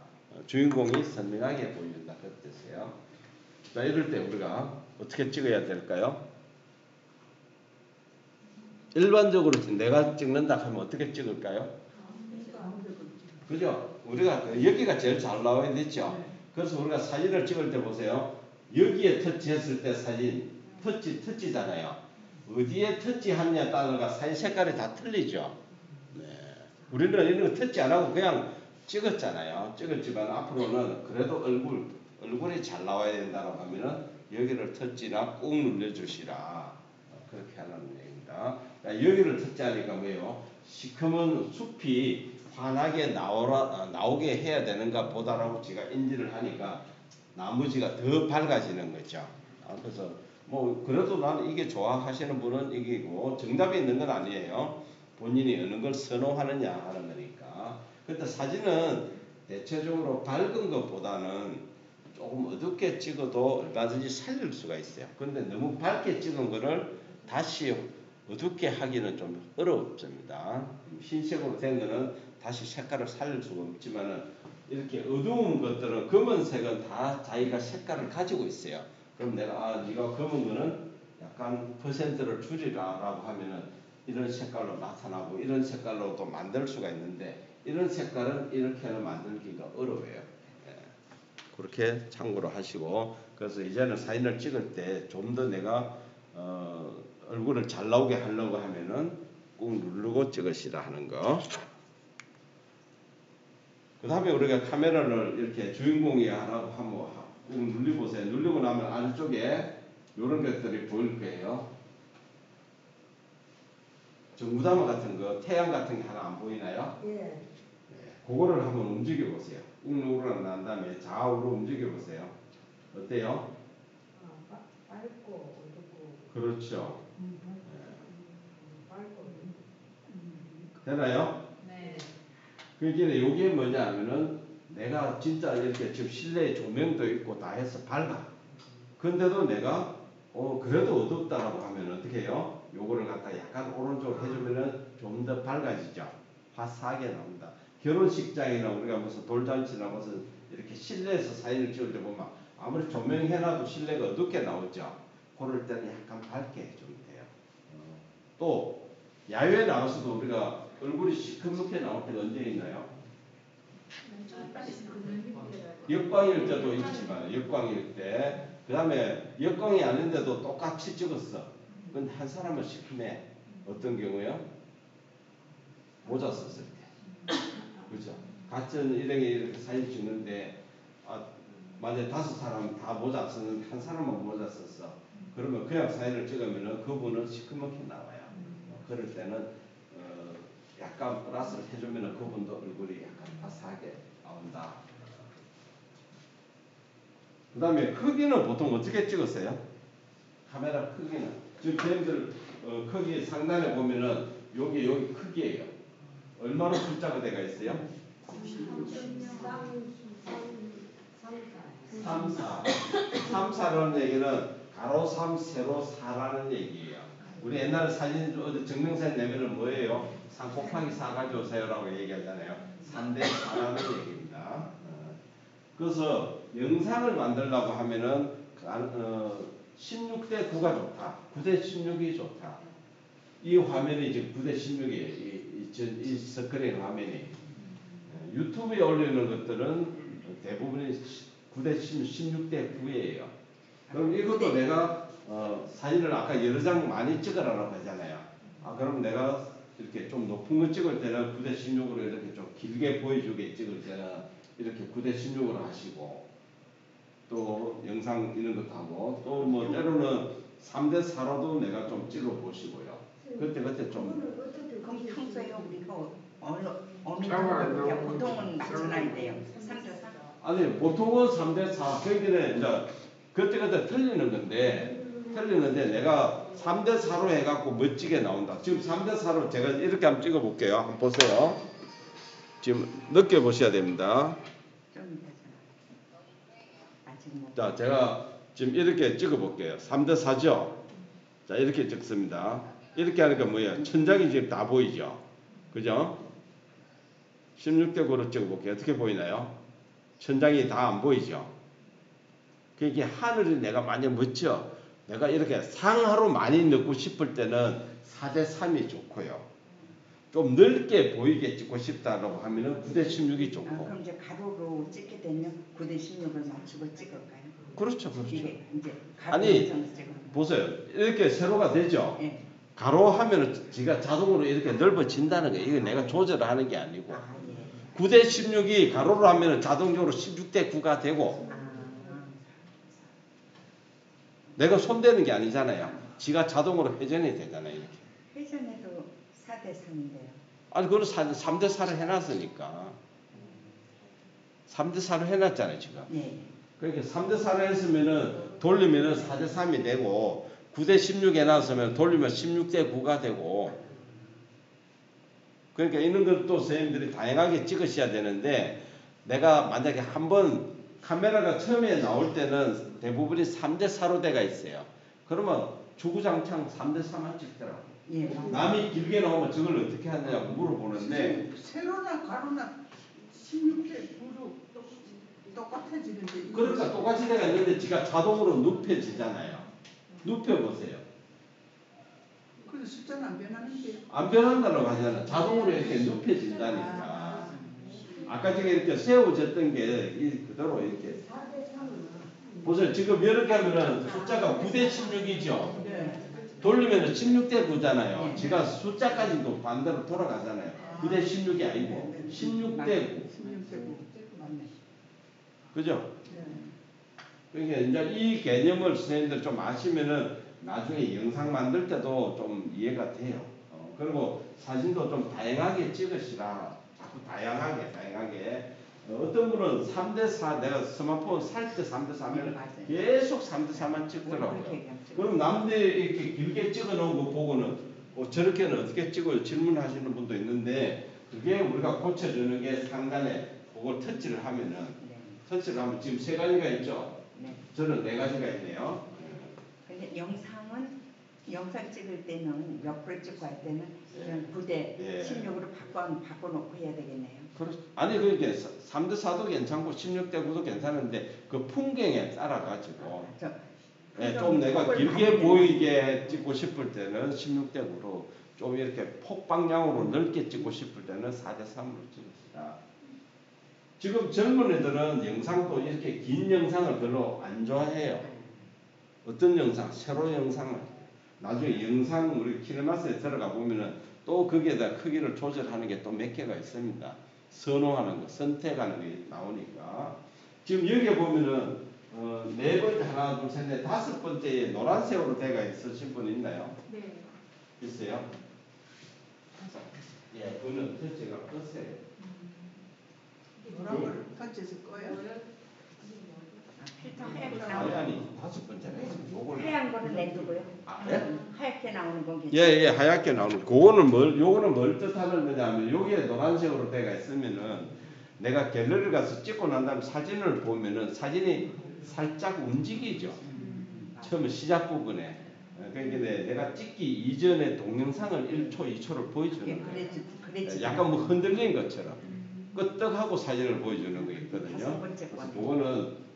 주인공이 선명하게 보인다. 그 뜻이에요. 자, 이럴 때 우리가 어떻게 찍어야 될까요? 일반적으로 내가 찍는다 하면 어떻게 찍을까요? 그죠? 우리가 여기가 제일 잘 나와야 되죠. 그래서 우리가 사진을 찍을 때 보세요. 여기에 터치했을 때 사진 터치잖아요. 어디에 터치하느냐에 따라가 사진 색깔이 다 틀리죠. 네. 우리는 이런 거 터치 안 하고 그냥 찍었잖아요. 찍었지만 앞으로는 그래도 얼굴이 잘 나와야 된다고 하면은 여기를 터치나 꾹 눌러주시라. 그렇게 하는 얘기입니다. 여기를 터치하니까 뭐예요? 시커먼 숲이 환하게 나오게 해야 되는가 보다라고 제가 인지를 하니까 나머지가 더 밝아지는 거죠. 그래서 뭐 그래도 나는 이게 좋아하시는 분은 이기고 정답이 있는 건 아니에요. 본인이 어느 걸 선호하느냐 하는 거니까. 근데 사진은 대체적으로 밝은 것보다는 조금 어둡게 찍어도 얼마든지 살릴 수가 있어요. 그런데 너무 밝게 찍은 거를 다시 어둡게 하기는 좀 어렵습니다. 흰색으로 된 거는 다시 색깔을 살릴 수가 없지만은 이렇게 어두운 것들은 검은색은 다 자기가 색깔을 가지고 있어요. 그럼 내가 네가 검은 거는 약간 퍼센트를 줄이라라고 하면은 이런 색깔로 나타나고 이런 색깔로 또 만들 수가 있는데 이런 색깔은 이렇게는 만들기가 어려워요. 그렇게 참고로 하시고 그래서 이제는 사진을 찍을 때 좀 더 내가 얼굴을 잘 나오게 하려고 하면은 꾹 누르고 찍으시라 하는 거. 그 다음에 우리가 카메라를 이렇게 주인공이 하라고 하면 꾹 눌러보세요. 누르고 나면 아래쪽에 이런 것들이 보일 거예요. 정부담화 같은 거, 태양 같은 게 하나 안 보이나요? 예. 네, 그거를 한번 움직여 보세요. 꾹 누르고 난 다음에 좌우로 움직여 보세요. 어때요? 밝고 어둡고. 그렇죠. 밝고 되나요? 네. 그러니까 여기에 뭐냐 하면은 내가 진짜 이렇게 지금 실내에 조명도 있고 다 해서 밝아. 근데도 내가 그래도 어둡다라고 하면 어떻게 해요? 요거를 갖다 약간 오른쪽으로 해주면은 좀 더 밝아지죠. 화사하게 나온다. 결혼식장이나 우리가 무슨 돌잔치나 무슨 이렇게 실내에서 사진을 찍을 때 보면 아무리 조명해놔도 실내가 어둡게 나오죠. 그럴 때는 약간 밝게 해주면 돼요. 또 야외에 나가서도 우리가 얼굴이 시커멓게 나올 때가 언제 있나요? 역광일 때도 있지만 역광일 때 그 다음에 역광이 아닌데도 똑같이 찍었어. 근데 한 사람은 시커매. 어떤 경우요? 모자 썼을 때. 그렇죠. 같은 일행이 이렇게 사진 찍는데 만약에 5사람 다 모자 쓰는 한 사람만 모자 썼어. 그러면 그냥 사진을 찍으면은 그분은 시커멓게 나와요. 그럴 때는 약간 플러스를 해주면은 그분도 얼굴이 약간 화사하게 나온다. 그 다음에 크기는 보통 어떻게 찍었어요? 카메라 크기는 지금 쟤네들 크기 상단에 보면은 여기 크기예요. 얼마로 숫자가 돼가 있어요? 3, 4. 3, 4라는 얘기는 가로 3, 세로 4라는 얘기예요. 우리 옛날 사진 어디 증명사진 내면은 뭐예요? 3 곱하기 4 가져오세요라고 얘기하잖아요. 3대 4라는 얘기입니다. 그래서 영상을 만들려고 하면은 16대 9가 좋다. 9대 16이 좋다. 이 화면이 지금 9대 16이에요. 이 스크린 화면이. 유튜브에 올리는 것들은 대부분이 9대 16대 9예요. 그럼 이것도 내가 사진을 아까 여러 장 많이 찍으라고 하잖아요. 그럼 내가 이렇게 좀 높은 거 찍을 때는 9대 16으로 이렇게 좀 길게 보여주게 찍을 때는 이렇게 9대 16으로 하시고 또 영상 이런 것도 하고 또 뭐 때로는 3대 4로도 내가 좀 찍어 보시고요. 그때 좀 그럼 평소에 우리가 어느 정도 보통은 맞춰놔야 돼요. 3대 4. 아니 보통은 3대 4 그러니까 이제 그때 틀리는 건데 내가 3대 4로 해갖고 멋지게 나온다. 지금 3대 4로 제가 이렇게 한번 찍어 볼게요. 한번 보세요. 지금 느껴보셔야 됩니다. 자, 제가 지금 이렇게 찍어 볼게요. 3대 4죠? 자, 이렇게 찍습니다. 이렇게 하니까 뭐예요? 천장이 지금 다 보이죠? 그죠? 16대 9로 찍어 볼게요. 어떻게 보이나요? 천장이 다 안 보이죠? 그게 하늘이 내가 많이 멋져. 내가 이렇게 상하로 많이 넣고 싶을 때는 4대 3이 좋고요. 좀 넓게 보이게 찍고 싶다라고 하면은 9대 16이 좋고. 그럼 이제 가로로 찍게 되면 9대 16을 맞추고 찍을까요? 그렇죠. 이게 이제 아니, 가로 찍으면. 보세요. 이렇게 세로가 되죠. 예. 가로 하면은 지가 자동으로 이렇게 넓어진다는 거예요. 이거 내가 조절을 하는 게 아니고. 아, 예. 9대 16이 가로로 하면은 자동적으로 16대 9가 되고 아, 내가 손대는 게 아니잖아요. 지가 자동으로 회전이 되잖아요. 이렇게. 회전에도 4대 3인데요. 아니 그건 3대 4를 해놨으니까. 3대 4를 해놨잖아요 지금. 네. 그러니까 3대 4를 했으면은 돌리면은 4대 3이 되고 9대 16 해놨으면 돌리면 16대 9가 되고 그러니까 이런 걸 또 선생님들이 다양하게 찍으셔야 되는데 내가 만약에 한번 카메라가 처음에 나올 때는 대부분이 3대 4로 돼가 있어요. 그러면 주구장창 3대 4만 찍더라고. 예, 맞아요. 남이 길게 나오면 저걸 어떻게 하느냐고 물어보는데 세로나 가로나 16대 9로 똑같아지는데 그러니까 똑같이 돼가 있는데 지가 자동으로 눕혀지잖아요. 눕혀보세요. 근데 숫자는 안 변하는데 안 변한다고 하잖아. 자동으로 이렇게 눕혀진다니까. 아까 저게 이렇게 세워졌던 게 그대로 이렇게. 4대 3은 보세요. 지금 이렇게 하면은 숫자가 9대 16이죠. 네. 돌리면은 16대 9잖아요. 네. 지가 숫자까지도 반대로 돌아가잖아요. 9대 16이 아니고 16대 9. 16대 9 맞네. 그죠? 네. 그러니까 이제 이 개념을 선생님들 좀 아시면은 나중에 영상 만들 때도 좀 이해가 돼요. 그리고 사진도 좀 다양하게 찍으시라. 자꾸 다양하게. 어떤 분은 3대 4, 내가 스마트폰 살 때 3대 4면 맞아요. 계속 3대 4만 찍더라고요. 그럼 남들이 이렇게 길게 찍어 놓은 거 보고는 저렇게는 어떻게 찍어요? 질문하시는 분도 있는데 그게 우리가 고쳐주는 게 상단에 그걸 터치를 하면은 네. 터치를 하면 지금 3가지가 있죠? 네. 저는 4가지가 있네요. 근데 영상 찍을 때는 옆으로 찍고 할 때는 이런 9대 예. 16으로 바꿔놓고 해야 되겠네요. 아니 그러니까 3대 4도 괜찮고 16대 9도 괜찮은데 그 풍경에 따라가지고 예, 좀 내가 길게 보이게 찍고 싶을 때는 16대 9로 좀 이렇게 폭방향으로 넓게 찍고 싶을 때는 4대 3으로 찍읍시다. 지금 젊은 애들은 영상도 이렇게 긴 영상을 별로 안 좋아해요. 어떤 영상? 세로 영상을. 나중에 영상 우리 키네마스에 들어가 보면은 또 거기에다 크기를 조절하는 게 또 몇 개가 있습니다. 선호하는 거, 선택하는 게 나오니까. 지금 여기에 보면은 4번째 하나, 둘, 셋, 넷, 5번째에 노란색으로 되어 있으신 분 있나요? 네. 있어요? 예, 그거는 전체가 껐어요. 노란 걸 터치해서 꺼요. 필터 하얗게 아니, 나오는 아니, 5번째는 요걸. 하얀 거는 내두고요. 아, 예? 하얗게 나오는 건 예, 예, 하얗게 나오는. 요거는 뭘 뜻하는 거냐면, 여기에 노란색으로 되어 있으면은, 내가 갤러리를 가서 찍고 난 다음에 사진을 보면은, 사진이 살짝 움직이죠. 처음에 시작 부분에. 그러니까 내가 찍기 이전에 동영상을 1초, 2초를 보여주는 거예요. 그래지. 약간 뭐 흔들린 것처럼. 끄떡하고 사진을 보여주는 거 있거든요. 5번째 그래서 거. 요거는,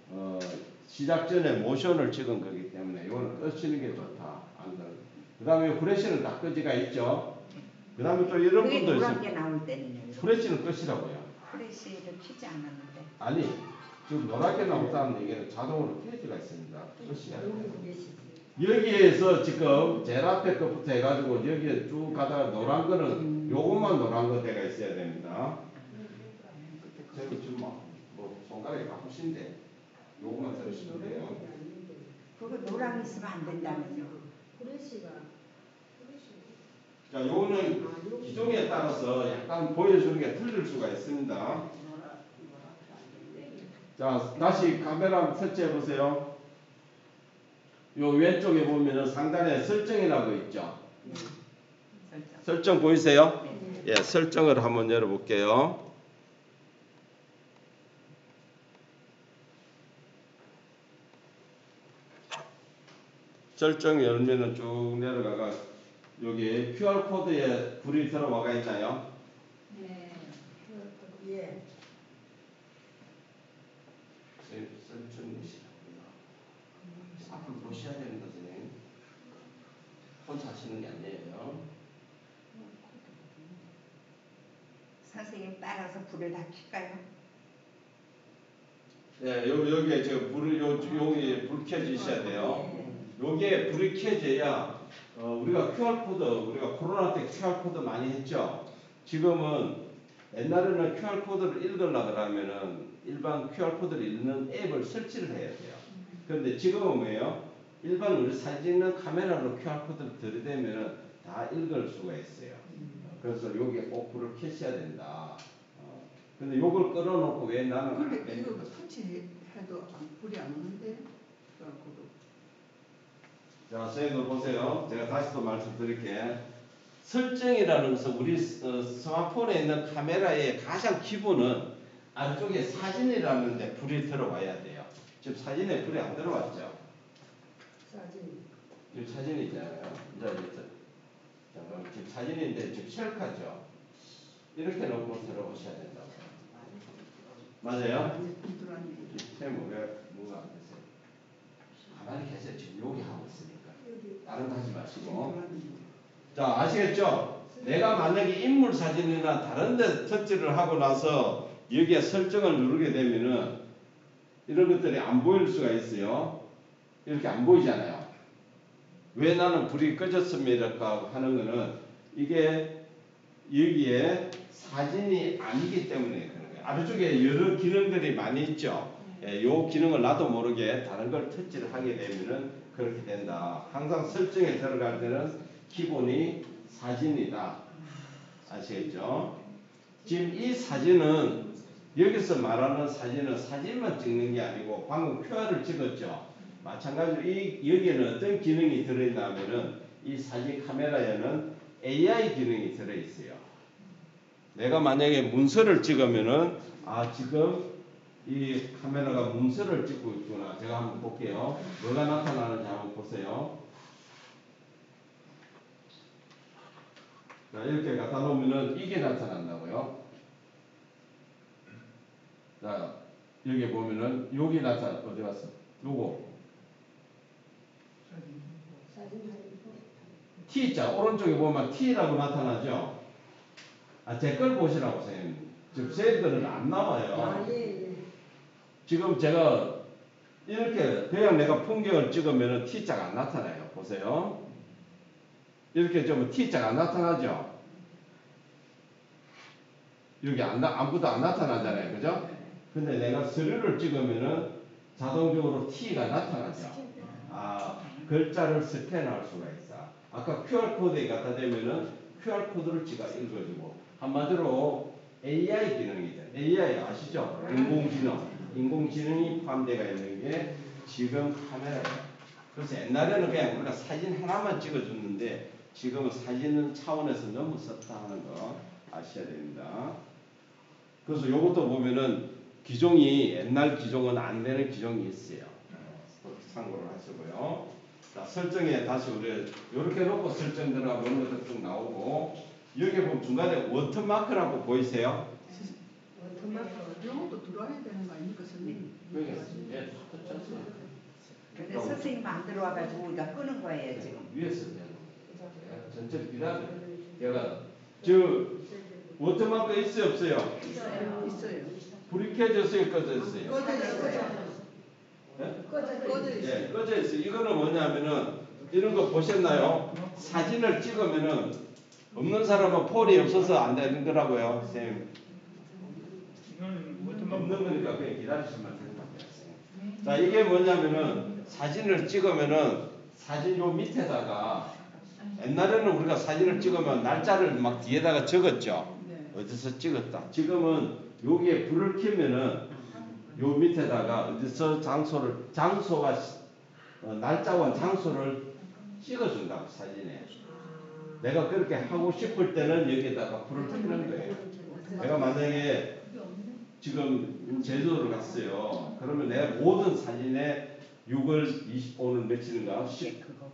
시작 전에 모션을 찍은 거기 때문에 이거는 끄시는 게 좋다. 그 다음에 프레시는 다 끄지가 있죠. 그 다음에 또 이런 그게 분도 노란 게 있어요. 나올 때는요. 프레시는 끄시라고요. 프레시를 켜지 않았는데. 아니, 지금 노랗게 나온다는 얘기는 자동으로 켜지가 있습니다. 끄시야 돼요. 여기에서 지금 제일 앞에 것부터 해가지고 여기에 쭉 가다가 노란 거는 요것만 노란 거 때가 있어야 됩니다. 저기 지금 뭐 손가락이 바쁘신데 요것만 들으시면 돼요. 그거 노랑 있으면 안 된다면요. 브레시가 자, 요거는 기종에 따라서 약간 보여주는 게 틀릴 수가 있습니다. 자, 다시 카메라 설치해 보세요. 요 왼쪽에 보면은 상단에 설정이라고 있죠. 설정 보이세요? 예, 설정을 한번 열어볼게요. 설정 열면은 쭉 내려가가 여기 QR 코드에 불이 들어와가 있나요? 네. 예. 설정이시라고요. 앞을 보셔야 됩니다, 선생님. 혼자 하시는 게 아니에요. 선생님 따라서 불을 다 켤까요? 네, 여기에 저 불을 여기 불 켜주셔야 돼요. 요게 불이 켜져야 우리가 QR코드, 우리가 코로나 때 QR코드 많이 했죠. 지금은 옛날에는 QR코드를 읽으려고 그러면은 일반 QR코드를 읽는 앱을 설치를 해야 돼요. 그런데 지금은 뭐예요? 일반 우리 사진 찍는 카메라로 QR코드를 들이대면은 다 읽을 수가 있어요. 그래서 여기에 꼭 불을 켜셔야 된다. 근데 요걸 끌어놓고 왜 나는 안 근데 됩니까? 이거 터치해도 불이 안 오는데? 그래갖고도. 자, 선생님들 보세요. 제가 다시 또 말씀드릴게. 설정이라는 것은 우리 스마트폰에 있는 카메라의 가장 기본은 안쪽에 사진이라는 데 불이 들어와야 돼요. 지금 사진에 불이 안 들어왔죠? 사진. 지금 사진이 있잖아요. 잠깐 지금 사진인데 지금 셀카죠. 이렇게 놓고 들어오셔야 된다고. 맞아요? 불 들어왔네. 쌤은 왜 뭐가 안 되세요? 가만히 계세요. 지금 여기 하고 있으니까. 다른 거 하지 마시고. 자, 아시겠죠? 내가 만약에 인물 사진이나 다른 데 터치를 하고 나서 여기에 설정을 누르게 되면은 이런 것들이 안 보일 수가 있어요. 이렇게 안 보이잖아요. 왜 나는 불이 꺼졌습니까? 하는 거는 이게 여기에 사진이 아니기 때문에 그런 거예요. 아래쪽에 여러 기능들이 많이 있죠. 요 기능을 나도 모르게 다른 걸 터치를 하게 되면은 그렇게 된다. 항상 설정에 들어갈 때는 기본이 사진이다. 아시겠죠? 지금 이 사진은 여기서 말하는 사진은 사진만 찍는 게 아니고 방금 QR을 찍었죠. 마찬가지로 여기에는 어떤 기능이 들어있냐면은 이 사진 카메라에는 AI 기능이 들어있어요. 내가 만약에 문서를 찍으면은 지금 이 카메라가 문서를 찍고 있구나. 제가 한번 볼게요. 뭐가 나타나는지 한번 보세요. 자, 이렇게 갖다 놓으면은 이게 나타난다고요. 자, 여기 보면은 여기 어디 갔어? 요거 T자 오른쪽에 보면 T라고 나타나죠. 제 걸 보시라고 선생님. 지금 쌤들은 안 나와요. 지금 제가 이렇게 그냥 내가 풍경을 찍으면은 T자가 안 나타나요. 보세요. 이렇게 좀 T자가 안 나타나죠. 여기 아무것도 안 나타나잖아요. 그죠? 근데 내가 서류를 찍으면은 자동적으로 T가 나타나죠. 글자를 스캔할 수가 있어. 아까 QR코드에 갖다 대면은 QR코드를 지가 읽어주고, 한마디로 AI 기능이죠. AI 아시죠? 인공지능이 포함되어 있는 게 지금 카메라예요. 그래서 옛날에는 그냥 우리가 사진 하나만 찍어줬는데 지금은 사진 차원에서 넘어섰다 하는 거 아셔야 됩니다. 그래서 요것도 보면은 옛날 기종은 안 되는 기종이 있어요. 참고를 하시고요. 자, 설정에 다시 우리 이렇게 놓고 설정 들어가면 이런 것도 쭉 나오고, 여기 보면 중간에 워터마크라고 보이세요? 이런 것도 들어와야 되는 거 아닙니까, 선생님? 예, 터쳤어요. 근데 선생님 안 들어와가지고 우리가 끄는 거예요 지금. 위에서 전체 기다려. 제가 워터마크 있어요, 없어요? 있어요. 불이 켜졌어요, 꺼졌어요? 꺼져 있어요. 꺼져 있어요. 이거는 뭐냐면은 이런 거 보셨나요? 사진을 찍으면은 없는 사람은 폴이 없어서 안 되는 거라고요, 선생님. 없는 거니까 그냥 기다리시면 되는 거예요. 자, 이게 뭐냐면은 사진을 찍으면은 사진 요 밑에다가 옛날에는 우리가 사진을 찍으면 날짜를 막 뒤에다가 적었죠. 어디서 찍었다. 지금은 여기에 불을 켜면은 요 밑에다가 어디서 장소가 날짜와 장소를 찍어준다고 사진에. 내가 그렇게 하고 싶을 때는 여기에다가 불을 켜는 거예요. 내가 만약에 지금 제주도를 갔어요. 그러면 내가 모든 사진에 6월 25일 며칠인가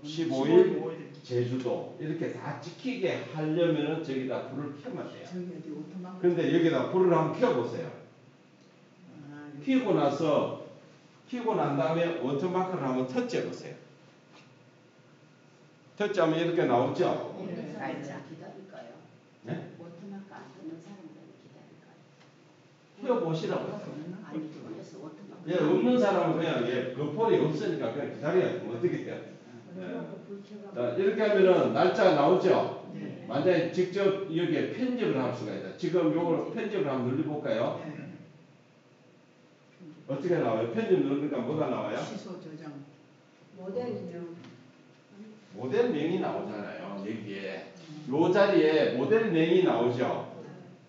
15일 제주도 이렇게 다 찍히게 하려면은 저기다 불을 켜면 돼요. 근데 여기다 불을 한번 켜보세요. 켜고 난 다음에 워터마크를 한번 터치해보세요. 터치하면 이렇게 나오죠? 기다릴까요? 네? 워터마크 안 뜨는 사람들은 기다릴까요? 켜보시라고요. 아니 그래서 워터마크 없는 사람은 그냥 그 폴이 없으니까 그냥 기다려야지. 어떻게 돼요? 자, 이렇게 하면은 날짜가 나오죠? 네. 만약에 직접 여기에 편집을 할 수가 있다. 지금 요걸 편집을 한번 눌러볼까요? 네. 어떻게 나와요? 편집 누르니까 뭐가 나와요? 취소 저장. 모델이요. 모델명이 나오잖아요. 여기에. 요 자리에 모델명이 나오죠?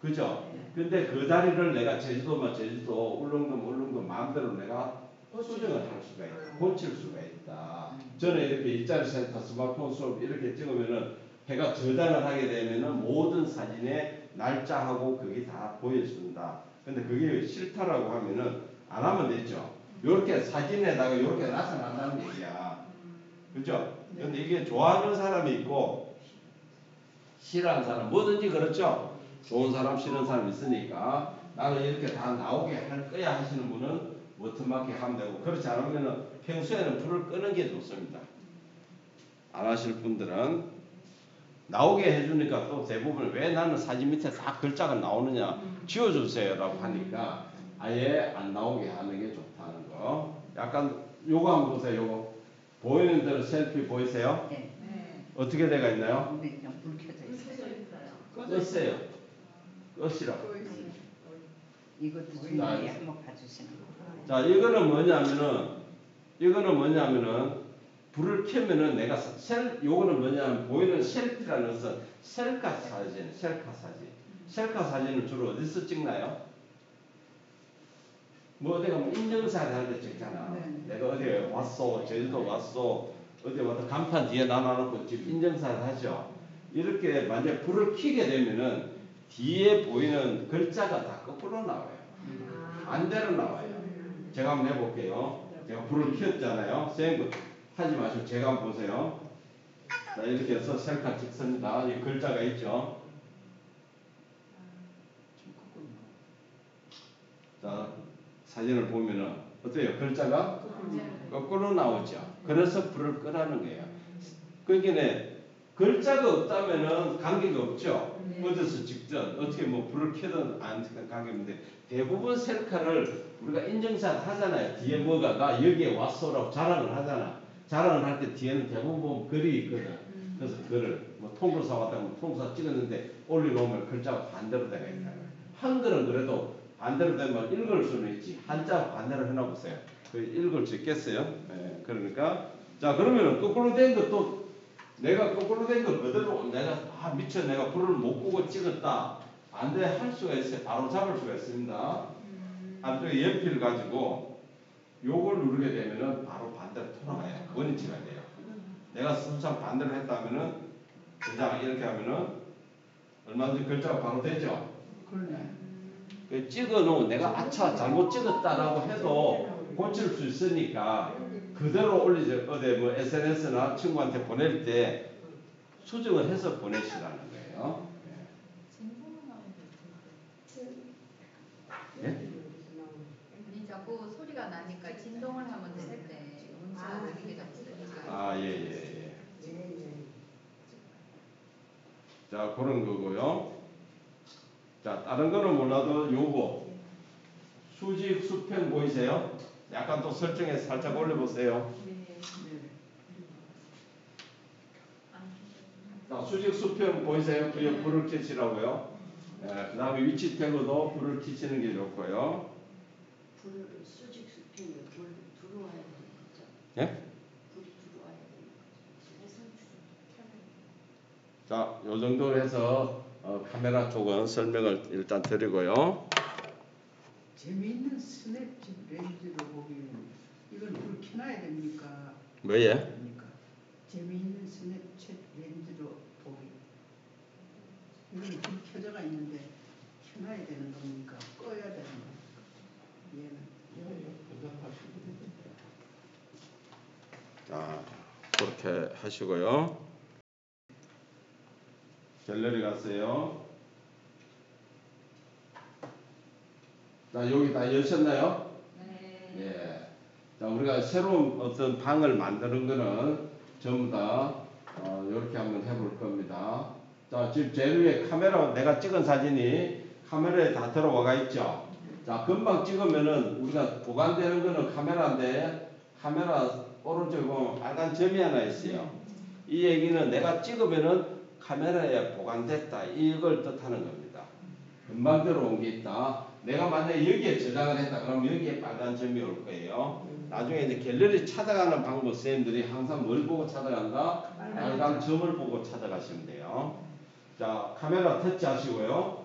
그죠? 근데 그 자리를 내가 제주도면 제주도, 울릉도 마음대로 내가 수정을 할 수가 있다. 고칠 수가 있다. 저는 이렇게 일자리 센터 스마트폰 수업 이렇게 찍으면은 해가 저장을 하게 되면은 모든 사진의 날짜하고 그게 다 보여준다. 근데 그게 싫다라고 하면은 안 하면 되죠. 요렇게 사진에다가 요렇게 나타난다는 얘기야. 그죠? 근데 이게 좋아하는 사람이 있고 싫어하는 사람 뭐든지 그렇죠. 좋은 사람 싫은 사람 있으니까 나는 이렇게 다 나오게 할 거야 하시는 분은 워터마크 하면 되고 그렇지 않으면 평소에는 불을 끄는 게 좋습니다. 안 하실 분들은 나오게 해주니까 또 대부분 왜 나는 사진 밑에 다 글자가 나오느냐 지워주세요 라고 하니까 아예 안 나오게 하는 게 좋다는 거. 약간 요거 한번 보세요. 요거 보이는 대로 셀피 보이세요? 네. 네. 어떻게 돼가 있나요? 근데 그냥 불 켜져 있어요. 껐어요. 껐이라. 이것도 중요해. 한번 봐주시는 거. 자, 이거는 뭐냐면은 불을 켜면은 내가 요거는 뭐냐면 보이는 셀피라는 것은 셀카 사진. 셀카 사진을 주로 어디서 찍나요? 뭐 어디 가면 인증사를 할 때 찍잖아. 내가 어디에 왔어, 제주도 왔어, 어디 와서 간판 뒤에 놔놓고 지금 인증사를 하죠. 이렇게 만약 불을 켜게 되면은 뒤에 보이는 글자가 다 거꾸로 나와요. 반대로 나와요. 제가 한번 해볼게요. 제가 불을 켰잖아요. 선생님 하지 마시고 제가 한번 보세요. 자, 이렇게 해서 셀카 찍습니다. 이 글자가 있죠. 자, 사진을 보면은 어때요? 글자가 거꾸로 나오죠. 그래서 불을 끄라는 거예요. 그러니까 글자가 없다면은 관계가 없죠. 어디서 찍든 어떻게 뭐 불을 켜든 안 켜든 관계가 없는데 대부분 셀카를 우리가 인증샷 하잖아요. 뒤에 뭐가 나 여기에 왔어라고 자랑을 하잖아. 자랑을 할 때 뒤에는 대부분 글이 있거든. 그래서 글을 뭐 통도사 왔다면 통도사 찍었는데 올려놓으면 글자가 반대로 되어 있다. 한글은 그래도 반대로 되면 읽을 수는 있지. 한자 반대로 해놔보세요. 그 읽을 수 있겠어요? 네, 그러니까 자 그러면은 거꾸로 된 것도 내가 거꾸로 된 거 그대로 내가 미처 내가 불을 못 끄고 찍었다. 반대할 수가 있어요. 바로 잡을 수가 있습니다. 한쪽에 연필 가지고 요걸 누르게 되면은 바로 반대로 돌아가요. 원위치가 돼요. 내가 순상 반대로 했다면은 저장 이렇게 하면은 얼마든지 글자가 바로 되죠. 그 찍어놓은 내가 아차 잘못 찍었다라고 해도 고칠 수 있으니까 그대로 올리죠. 어디 뭐 SNS나 친구한테 보낼 때 수정을 해서 보내시라는 거예요. 예? 아니 자꾸 소리가 나니까 진동을 하면 될 때 문자가 느리게 잡히니까. 아, 예. 자, 그런 거고요. 자, 다른 거는 몰라도 요거 수직 수평 보이세요? 약간 또 설정해서 살짝 올려보세요. 자, 수직 수평 보이세요? 그게 불을 켜시라고요. 그 다음에 위치 태그도 불을 켜시는 게 좋고요. 불 수직 수평에 불 들어와야 되는 거죠. 예? 불이 들어와야 되는 거죠. 그래서 켜면 자, 요 정도 해서 카메라 쪽은 설명을 일단 드리고요. 재미있는 스냅집 렌즈로 보기에는 이건 불 켜놔야 됩니까? 뭐예? 됩니까? 재미있는 스냅챗 렌즈로 보기. 이건 불 켜져가 있는데 켜놔야 되는 겁니까? 꺼야 되는 겁니까? 얘는. 자, 그렇게 하시고요. 갤러리 가세요. 자, 여기 다 여셨나요? 네. 예. 자, 우리가 새로운 어떤 방을 만드는 거는 전부 다 이렇게 한번 해볼 겁니다. 자, 지금 제일 위에 카메라 내가 찍은 사진이 카메라에 다 들어와가 있죠. 자, 금방 찍으면은 우리가 보관되는 거는 카메라인데 카메라 오른쪽에 보면 빨간 점이 하나 있어요. 이 얘기는 내가 찍으면은 카메라에 보관됐다 이걸 뜻하는 겁니다. 금방 들어온 게 있다. 내가 만약에 여기에 저장을 했다 그러면 여기에 빨간 점이 올 거예요. 나중에 이제 갤러리 찾아가는 방법 선생님들이 항상 뭘 보고 찾아간다? 빨간 점을 보고 찾아가시면 돼요. 자, 카메라 터치 하시고요.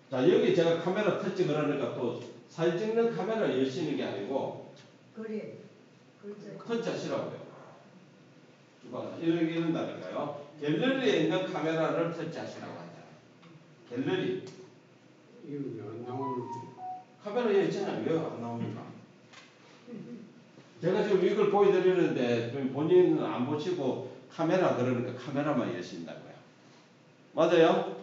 자, 여기 제가 카메라 터치 그러니까 또 사진 찍는 카메라 여시는 게 아니고 그래. 터치 하시라고요. 이런다니까요. 갤러리에 있는 카메라를 터치 하시라고 하잖아요. 갤러리. 이거 안 나오는데. 카메라에 있잖아요. 왜 안 나옵니까? 제가 지금 이걸 보여드리는데 본인은 안 보시고 카메라 그러니까 카메라만 여신다고요. 맞아요?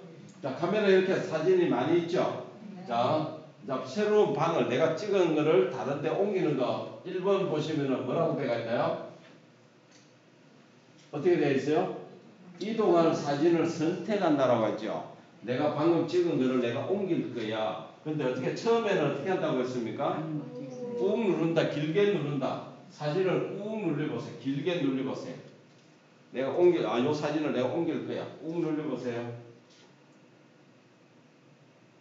자, 카메라 이렇게 사진이 많이 있죠? 자, 새로운 방을 내가 찍은 거를 다른 데 옮기는 거 1번 보시면은 뭐라고 되어 있나요? 어떻게 되어 있어요? 이동할 사진을 선택한다라고 했죠. 내가 방금 찍은 거를 내가 옮길 거야. 근데 어떻게 처음에는 어떻게 한다고 했습니까? 꾹 누른다. 길게 누른다. 사진을 꾹 눌러보세요. 길게 눌러보세요. 내가 요 사진을 내가 옮길 거야. 꾹 눌러보세요.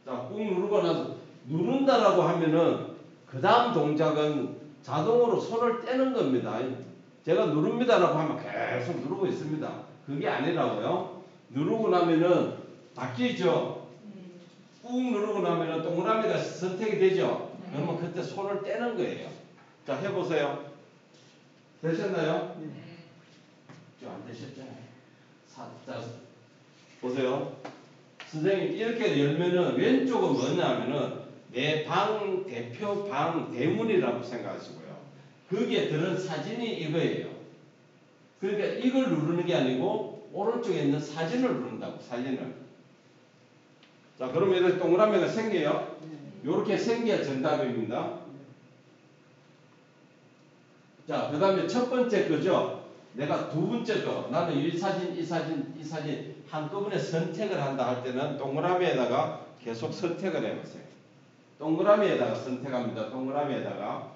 자, 꾹 누르고 나서 누른다라고 하면은 그 다음 동작은 자동으로 손을 떼는 겁니다. 제가 누릅니다라고 하면 계속 누르고 있습니다. 그게 아니라고요. 누르고 나면은 바뀌죠. 꾹 누르고 나면은 동그라미가 선택이 되죠. 그러면 그때 손을 떼는 거예요. 자, 해보세요. 되셨나요? 좀 안 되셨잖아요. 자, 보세요. 선생님 이렇게 열면은 왼쪽은 뭐냐면은 내 방 대표 방 대문이라고 생각하시고요. 거기에 들은 사진이 이거예요. 그러니까 이걸 누르는 게 아니고 오른쪽에 있는 사진을 누른다고. 사진을. 자, 그러면 이렇게 동그라미가 생겨요. 이렇게 생겨야 정답입니다. 자, 그 다음에 첫 번째 거죠. 내가 두 번째 거. 나는 이 사진, 이 사진, 이 사진 한꺼번에 선택을 한다 할 때는 동그라미에다가 계속 선택을 해보세요. 동그라미에다가 선택합니다. 동그라미에다가.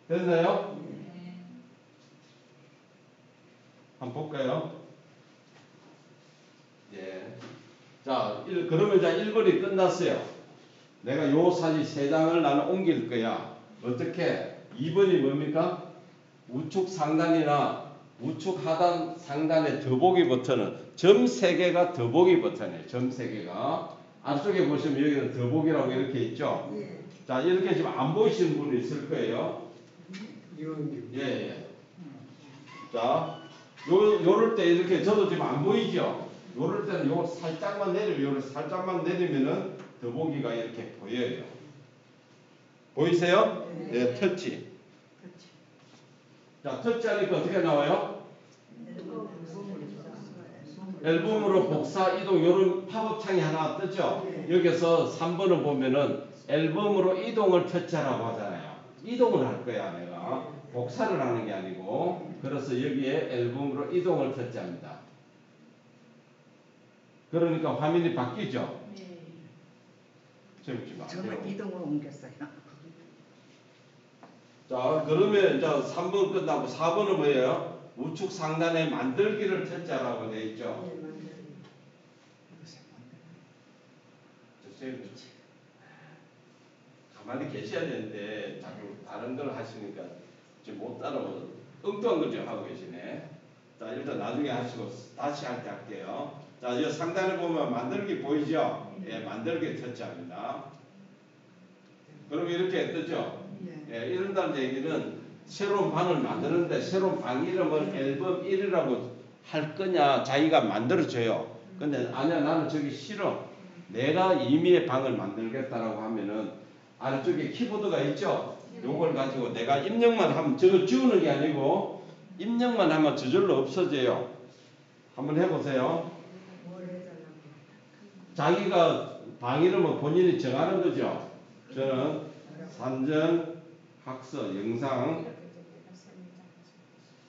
됐나요? 한번 볼까요? 예. 자, 그러면 이제 1번이 끝났어요. 내가 요 사진 3장을 나는 옮길 거야. 어떻게? 2번이 뭡니까? 우측 상단이나 우측 하단 상단의 더보기 버튼은 점 3개가 더보기 버튼이에요. 점 3개가. 앞쪽에 보시면 여기는 더보기라고 이렇게 있죠? 자, 이렇게 지금 안 보이시는 분이 있을 거예요. 예. 자, 요럴 때 이렇게 저도 지금 안 보이죠? 요럴 때는 요 살짝만 내리면은 더보기가 이렇게 보여요. 보이세요? 네, 터치. 자, 터치하니까 어떻게 나와요? 앨범으로 복사 이동 요런 팝업 창이 하나 뜨죠? 여기서 3번을 보면은 앨범으로 이동을 터치하라고 하잖아요. 이동을 할 거야, 내가. 복사를 하는 게 아니고. 그래서 여기에 앨범으로 이동을 터치합니다. 그러니까 화면이 바뀌죠? 재밌지 마. 저는 이동으로 옮겼어요. 자, 그러면 이제 3번 끝나고 4번은 뭐예요? 우측 상단에 만들기를 터치하라고 되어 있죠? 가만히 계셔야 되는데 자꾸 다른 걸 하시니까 지금 못 따라오고 엉뚱한 걸 좀 하고 계시네. 자, 일단 나중에 하시고 다시 할 때 할게요. 자, 이 상단에 보면 만들기 보이죠? 예, 만들기 터치합니다. 그럼 이렇게 뜨죠? 예, 이런다는 얘기는 새로운 방을 만드는데 새로운 방 이름을 앨범 1이라고 할 거냐 자기가 만들어줘요. 근데 아니야 나는 저기 싫어. 내가 임의의 방을 만들겠다라고 하면은 아래쪽에 키보드가 있죠? 요걸 가지고 내가 입력만 하면 저거 지우는 게 아니고 입력만 하면 저절로 없어져요. 한번 해보세요. 자기가 방 이름은 본인이 정하는 거죠. 저는 산전 학서 영상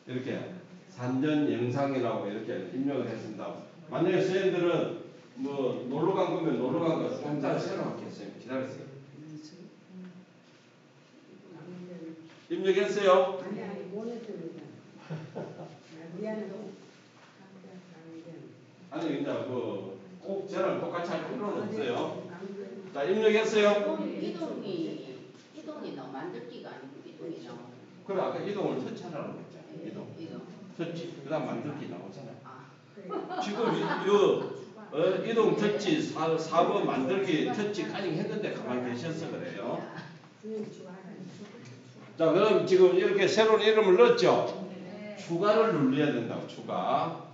이렇게 산전 영상이라고 이렇게 입력을 했습니다. 만약에 선생님들은 뭐 놀러 간 거면 놀러 간 거 좀 이따 새로 할게요. 기다리세요. 입력했어요? 아니 이제 꼭 쟤랑 똑같이 할 필요는 없어요. 자, 입력했어요? 이동이 나와. 만들기가 아니고 이동이 나오는. 그래 아까 이동을 터치하라고 했잖아. 이동. 터치. 그다음 만들기 나오잖아요. 지금 이동 터치 4번 만들기 터치까지 했는데 가만히 계셔서 그래요. 자, 그럼 지금 이렇게 새로운 이름을 넣었죠? 추가를 눌러야 된다고. 추가.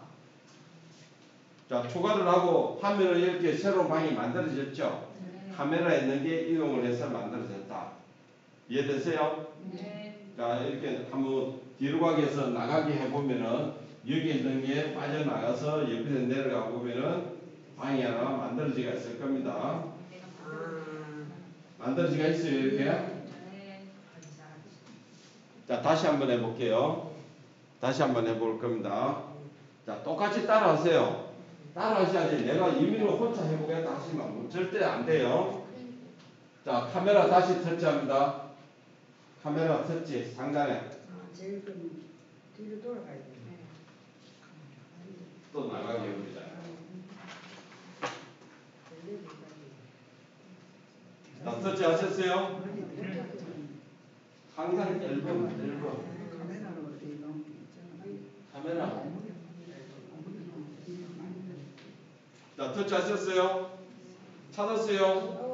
자, 추가를 하고 화면을 이렇게 새로운 방이 만들어졌죠? 카메라에 있는 게 이동을 해서 만들어졌다. 이해되세요? 자, 이렇게 한번 뒤로 가기 위해서 나가게 해보면은 여기 있는 게 빠져나가서 옆에 내려가 보면은 방이 하나 만들어지가 있을 겁니다. 만들어지가 있어요, 이렇게. 자, 다시 한번 해볼게요. 다시 한번 해볼 겁니다. 자, 똑같이 따라하세요. 따라하셔야지. 내가 임의로 혼자 해보겠다 하시면 절대 안 돼요. 자, 카메라 다시 터치합니다. 카메라 터치 상단에. 제일 뒤로 돌아가야 돼. 또 나가게 해봅니다. 자, 터치 하셨어요? 항상 앨범. 카메라. 자, 터치 하셨어요? 찾았어요?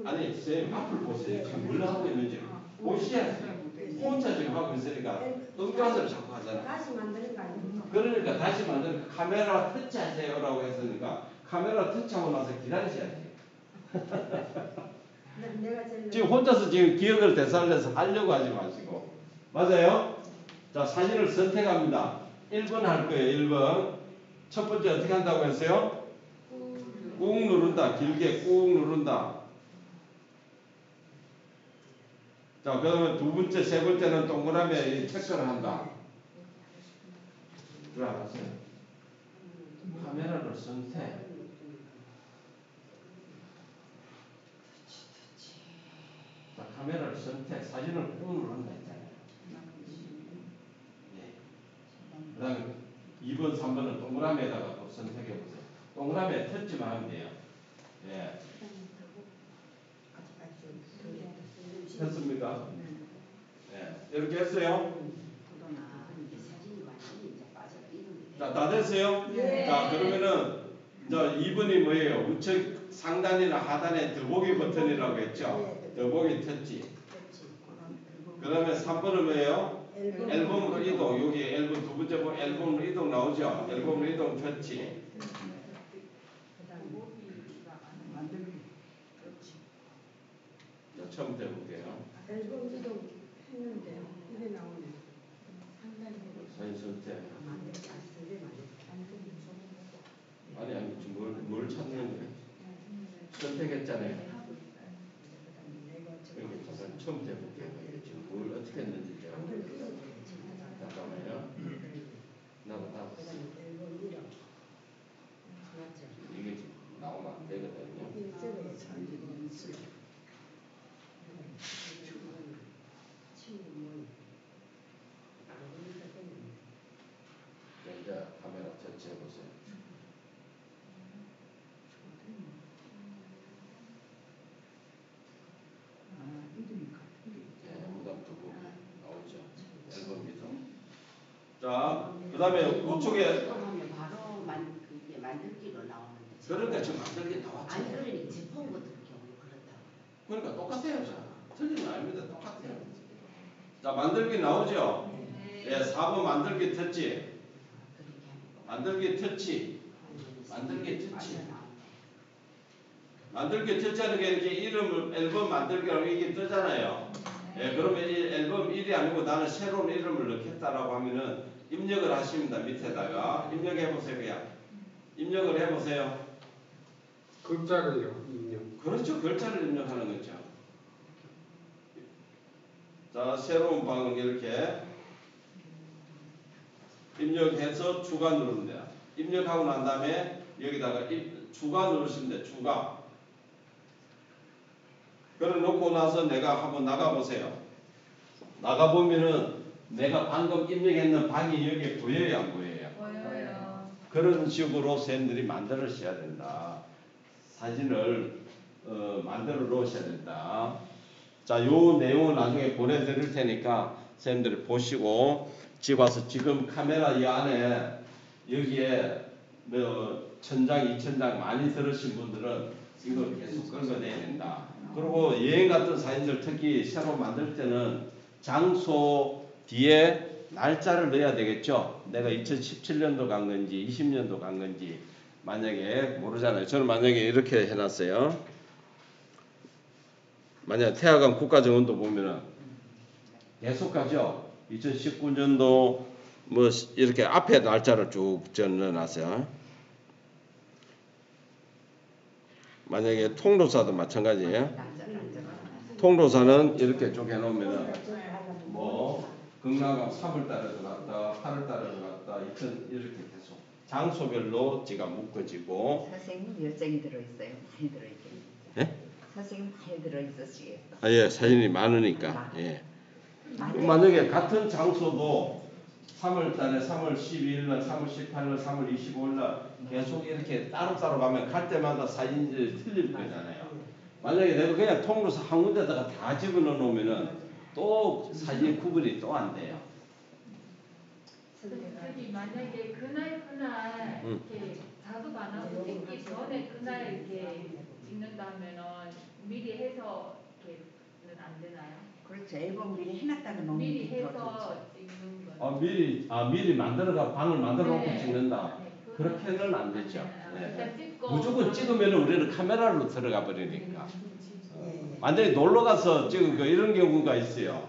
아니, 선생님 앞을 보세요. 지금 뭘 하고 있는지. 보시야지. 혼자 지금 하고 있으니까 뜬가스를 자꾸 하잖아. 다시 만드는 거 아니에요? 그러니까 다시 만드는 카메라 터치하세요라고 했으니까 카메라 터치하고 나서 기다리셔야지. 지금 혼자서 지금 기억을 되살려서 하려고 하지 마시고. 맞아요? 자, 사진을 선택합니다. 1번 할 거예요. 1번. 첫 번째 어떻게 한다고 했어요? 꾹 누른다. 길게 꾹 누른다. 자, 그러면 두 번째, 세 번째는 동그라미에 체크를 한다. 들어가세요. 카메라를 선택. 자, 카메라를 선택. 사진을 꾹 누른다 했잖아요. 예. 그 다음에 2번, 3번은 동그라미에다가 또 선택해 보세요. 동그라미에 터치만 하면 돼요. 예. 됐습니까? 네. 이렇게 했어요? 자, 다 됐어요? 네. 자, 그러면은, 이제 2번이 뭐예요? 우측 상단이나 하단에 더보기 버튼이라고 했죠? 더보기 터치. 그 다음에 3번은 뭐예요? 앨범으로 이동. 여기 앨범 두 번째 보면 앨범으로 이동 나오죠? 앨범으로 이동 터치. 자, 처음부터 해볼게요. 앨범 이동 했는데 이게 나오네. 사진 선택. 아니, 지금 뭘 찾는 거예요? 선택했잖아요. 그러니까 잠깐 처음부터 해볼게요. 지금 뭘 어떻게 했는지 제가. 잠깐만요. 나도. 이게 지금 나오면 안 되거든요. 이제 카메라 터치해 보세요. 네, 무덤 두고 나오죠. 앨범 이동. 자, 그 다음에 우측에. 바로 그게 만들기로 나오는데. 그러니까 지금 만들기 나왔죠. 아니 그러니 제품 같은 경우는 그렇다고. 그러니까 똑같아요. 자, 틀린 거 아닙니다. 똑같아요. 자, 만들기 나오죠. 예, 4번 만들기 터치. 만들기 터치. 만들기 터치. 만들기 터치하는 게 이렇게 이름을 앨범 만들기라고 이게 뜨잖아요. 예, 그러면 이 앨범 1이 아니고 나는 새로운 이름을 넣겠다라고 하면은 입력을 하십니다. 밑에다가 입력해 보세요. 그냥 입력을 해보세요. 글자를요, 입력. 그렇죠. 글자를 입력하는 거죠. 자, 새로운 방은 이렇게 입력해서 추가 누르면 돼요. 입력하고 난 다음에 여기다가 추가 누르시면 돼요. 추가. 그래 놓고 나서 내가 한번 나가보세요. 나가보면은 내가 방금 입력했는 방이 여기에 보여요, 안 보여요? 보여요. 그런 식으로 선생님들이 만들으셔야 된다. 사진을 만들어 놓으셔야 된다. 자, 요 내용을 나중에 보내드릴 테니까 선생님들이 보시고 집 와서 지금 카메라 이 안에 여기에 뭐 1000장, 2000장 많이 들으신 분들은 이걸 계속 긁어내야 된다. 그리고 여행 같은 사진들 특히 새로 만들 때는 장소 뒤에 날짜를 넣어야 되겠죠. 내가 2017년도 간 건지 20년도 간 건지 만약에 모르잖아요. 저는 만약에 이렇게 해놨어요. 만약 태화강 국가정원도 보면은 계속 가죠. 2019년도 뭐 이렇게 앞에 날짜를 쭉 적어놨어요. 만약에 통로사도 마찬가지예요. 통로사는 이렇게 쭉 해놓으면은 뭐 금강강 3월달에 들어갔다, 8월달에 들어갔다, 이렇게 계속 장소별로 제가 묶어지고. 선생님 열정이 들어있어요. 많이 들어있겠네요. 예? 선생님 많이 들어있으시겠어. 아, 예, 사진이 많으니까. 예. 만약에 같은 장소도 3월달에 3월 12일날, 3월 18일, 3월 25일날 계속 이렇게 따로따로 가면 갈 때마다 사진들이 틀릴 거잖아요. 만약에 내가 그냥 통로서 한 군데다가 다 집어넣어 놓으면은 또 사진 구분이 또 안 돼요. 선생님 만약에 그날 이렇게 작업 안 하고 찍기 전에 그날 이렇게 찍는다면은 미리 해서 이렇게는 안 되나요? 그렇죠. 앨범 미리 해놨다가 놓으면 미리 더 해서 좋죠. 찍는 거. 미리 만들어가 방을 만들어 놓고 네. 찍는다. 네, 그렇게는 안 되죠. 일단 네. 찍고 무조건 찍으면 우리는 카메라로 들어가 버리니까. 완전히 놀러 가서 찍은 거 이런 경우가 있어요.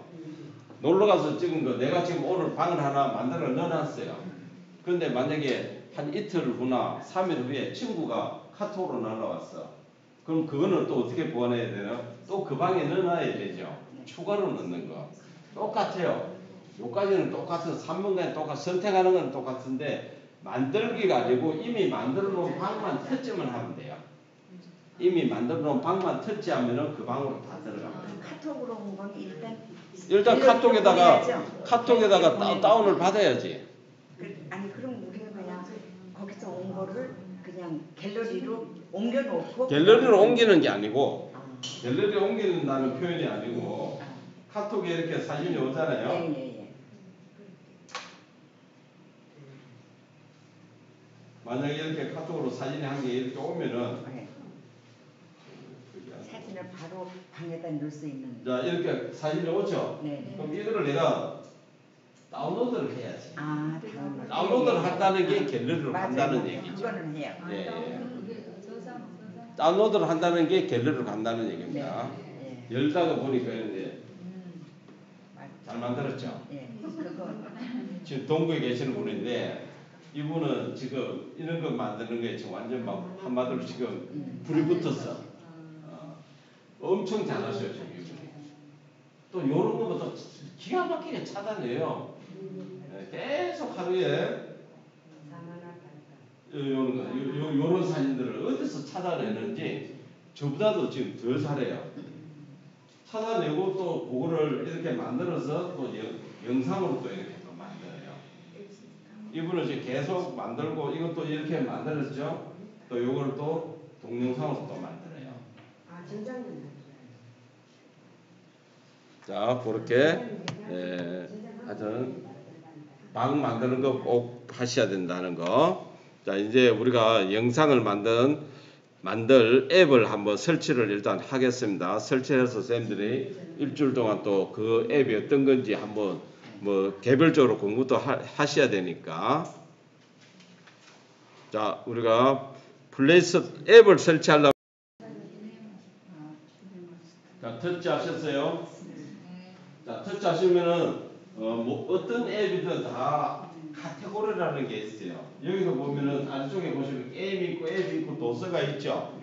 놀러 가서 찍은 거 내가 지금 오늘 방을 하나 만들어 넣어놨어요. 그런데 만약에 한 이틀 후나 3일 후에 친구가 카톡으로 날라왔어. 그럼 그거는 또 어떻게 보완해야 되나요? 또 그 방에 넣어놔야 되죠. 추가로 넣는 거. 똑같아요. 요까지는 똑같은 3분간에 똑같 선택하는 건 똑같은데 만들기가 아니고 이미 만들어 놓은 방만 터치만 하면 돼요. 이미 만들어 놓은 방만 터치하면은 그 방으로 다 들어갑니다. 카톡으로 온 건 일단 카톡에다가 다운을 받아야지. 아니 그럼 우리가 그냥 거기서 온 거를 그냥 갤러리로 옮겨놓고 갤러리로 옮기는 게 아니고 갤러리에 옮긴다는 표현이 아니고 카톡에 이렇게 사진이 오잖아요. 예. 만약에 이렇게 카톡으로 사진이 한 개 이렇게 오면은 네. 사진을 바로 방에다 넣을 수 있는. 자 이렇게 사진이 오죠. 네. 그럼 이거를 내가 다운로드를 해야지. 다운로드를 한다는 게 갤러리로 간다는 얘기죠. 그거는 해요. 예. 저장. 다운로드를 한다는 게 갤러리로 간다는 얘기입니다. 네. 열다가 보니까 이런데 맞아요. 잘 만들었죠. 예. 그거 지금 동구에 계시는 분인데 이분은 지금 이런 거 만드는 게 지금 완전 막 한마디로 지금 불이 붙었어. 엄청 잘하셔요 지금 이분이. 또 이런 거부터 기가 막히게 찾아내요. 계속 하루에 요런 사진들을 어디서 찾아내는지 저보다도 지금 더 잘해요. 찾아내고 또 그거를 이렇게 만들어서 또 영상으로 또 이렇게 또 만들어요. 이분은 이제 계속 만들고 이것도 이렇게 만들었죠. 또 요걸 또 동영상으로 또 만들어요. 자, 그렇게 하여튼 방 만드는 거 꼭 하셔야 된다는 거. 자, 이제 우리가 영상을 만들 앱을 한번 설치를 일단 하겠습니다. 설치해서 선생님들이 일주일 동안 또 그 앱이 어떤 건지 한번 뭐 개별적으로 공부도 하셔야 되니까. 자, 우리가 플레이스 앱을 설치하려면 자, 터치하셨어요? 자, 터치하시면은 뭐 어떤 앱이든 다 카테고리라는 게 있어요. 여기서 보면은 아래쪽에 보시면 게임이 있고 앱이 있고 도서가 있죠.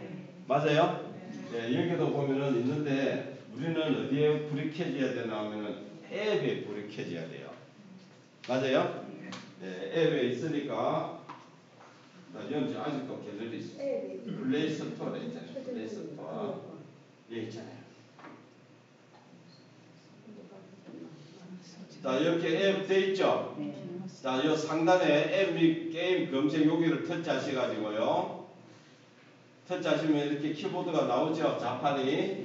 맞아요? 네, 여기도 보면은 있는데 우리는 어디에 불이 켜져야 되나 하면은 앱에 불이 켜져야 돼요. 맞아요? 네, 앱에 있으니까 여기 아직도 갤러리 있어요. 플레이 스토어에 있잖아요. 플레이 스토어 여기 있잖아요. 자, 이렇게 앱 돼 있죠? 네. 자, 이 상단에 앱 및 게임 검색 여기를 터치하셔가지고요. 터치하시면 이렇게 키보드가 나오죠? 자판이.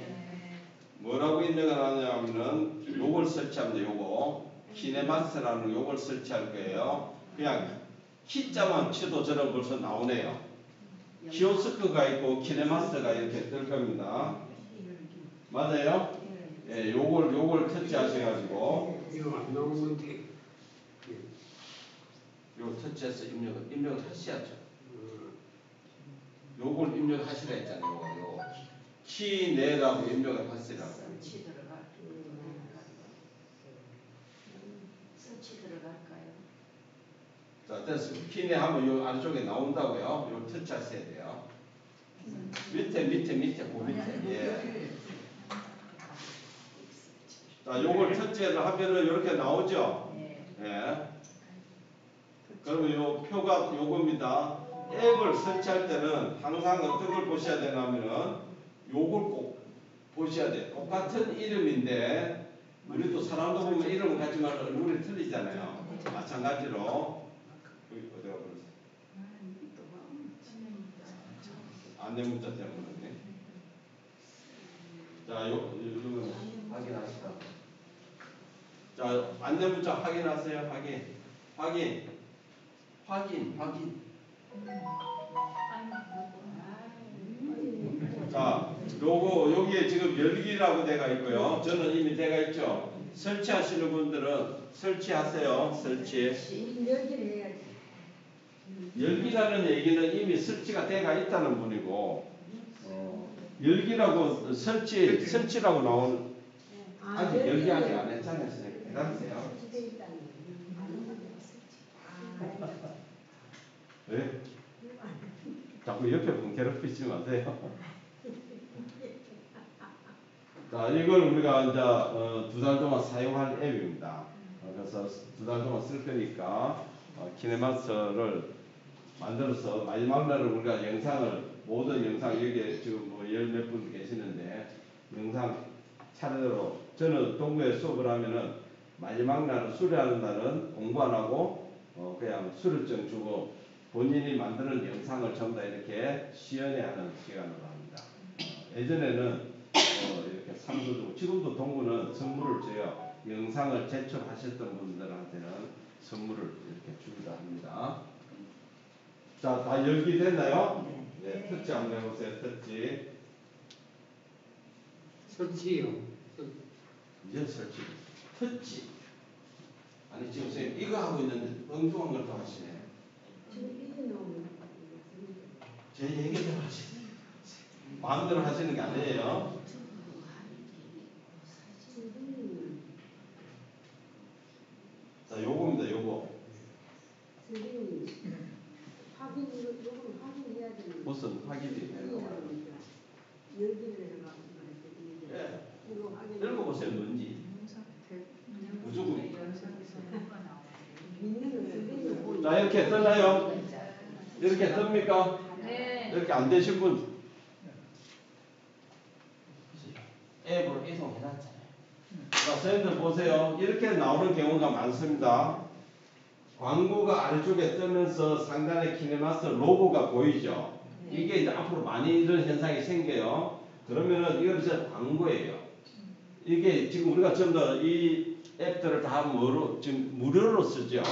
뭐라고 입력을 하냐면은 요걸 설치하면 돼요. 요거. 키네마스라는 요걸 설치할 거예요. 그냥 키자만 쳐도 저는 벌써 나오네요. 키오스크가 있고 키네마스가 이렇게 뜰 겁니다. 맞아요? 예, 요걸 터치하셔가지고 이거 안 나오는데. 요 터치해서 입력을 하셔야죠. 요걸 입력하시라 했잖아요. 요거. 키 내라고 입력을 하시라고. 설치 들어갈 설치 들어갈까요? 자, 됐습니다. 키네 하면 요 아래쪽에 나온다고요. 요 터치하셔야 돼요. 밑에 그 밑에. 예. 자, 요걸 터치를 하면은 이렇게 나오죠. 예. 그러면 요 표가 요겁니다. 앱을 설치할 때는 항상 어떤 걸 보셔야 되냐면은 요걸 꼭 보셔야 돼요. 똑같은 이름인데 우리도 사람도 보면 이름은 같지만 얼굴이 틀리잖아요. 마찬가지로 여기 어디가 그랬어? 안내 문자 때문에. 자, 요거는 확인하시라고. 자, 안내 문자 확인하세요. 확인. 자, 요거 여기에 지금 열기라고 돼가 있고요. 저는 이미 돼가 있죠. 설치하시는 분들은 설치하세요. 설치. 열기라는 얘기는 이미 설치가 돼가 있다는 분이고, 열기라고 설치라고 나오는 아직 열기 아직 안 했잖아요. 기다리세요. 왜? 자꾸 옆에 분 괴롭히지 마세요. 자, 이걸 우리가 이제 2달 동안 사용할 앱입니다. 그래서 2달 동안 쓸 거니까 키네마스터를 만들어서 마지막 날을 우리가 모든 영상 여기에 지금 뭐 열 몇 분 계시는데 영상 차례대로 저는 동구에 수업을 하면은 마지막 날은 수료하는 날은 공부 안 하고 그냥 수료증 주고 본인이 만드는 영상을 전부 다 이렇게 시연해하는 시간으로 합니다. 예전에는 이렇게 상도 주고 지금도 동구는 선물을 줘요. 영상을 제출하셨던 분들한테는 선물을 이렇게 주기도 합니다. 자, 다 열기됐나요? 네, 터치 한번 해보세요. 설치요. 이제 설치. 터치. 아니 지금 선생님 이거 하고 있는데 엉뚱한 걸 또 하시네요. 제 얘기대로 하시네요. 마음대로 하시는 게 아니에요. 자, 요겁니다. 요거. 무슨 확인이에요? 예. 읽어보세요. 뭔지. 무조건. 자, 이렇게 뜨나요? 이렇게 뜹니까? 네. 이렇게 안 되신 분 앱으로 이동해놨잖아요. 자, 선생님들 보세요. 이렇게 나오는 경우가 많습니다. 광고가 아래쪽에 뜨면서 상단에 키네마스터 로고가 보이죠. 이게 이제 앞으로 많이 이런 현상이 생겨요. 그러면은 이건 이제 광고예요. 이게 지금 우리가 전부 다 이 앱들을 다 지금 무료로 쓰죠.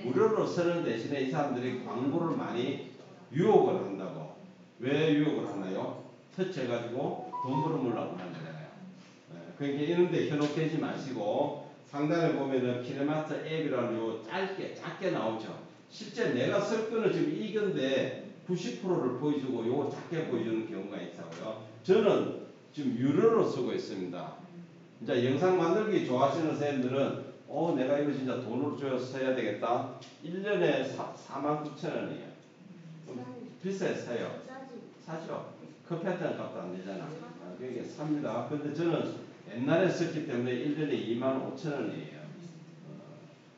무료로 쓰는 대신에 이 사람들이 광고를 많이 유혹을 한다고. 왜 유혹을 하나요? 터치해가지고 돈 벌어보려고 하는 거잖아요. 그러니까 이런데 현혹되지 마시고 상단에 보면은 키네마스터 앱이라는 요 작게 나오죠. 실제 내가 쓸 거는 지금 이건데 90%를 보여주고 요거 작게 보여주는 경우가 있다고요. 저는 지금 유료로 쓰고 있습니다. 이제 영상 만들기 좋아하시는 선생님들은 내가 이거 진짜 돈으로 줘서 써야 되겠다. 1년에 49,000원이에요. 비싸요. 사죠. 커피 한 잔 값도 안 되잖아. 그게 삽니다. 근데 저는 옛날에 썼기 때문에 1년에 25,000원이에요.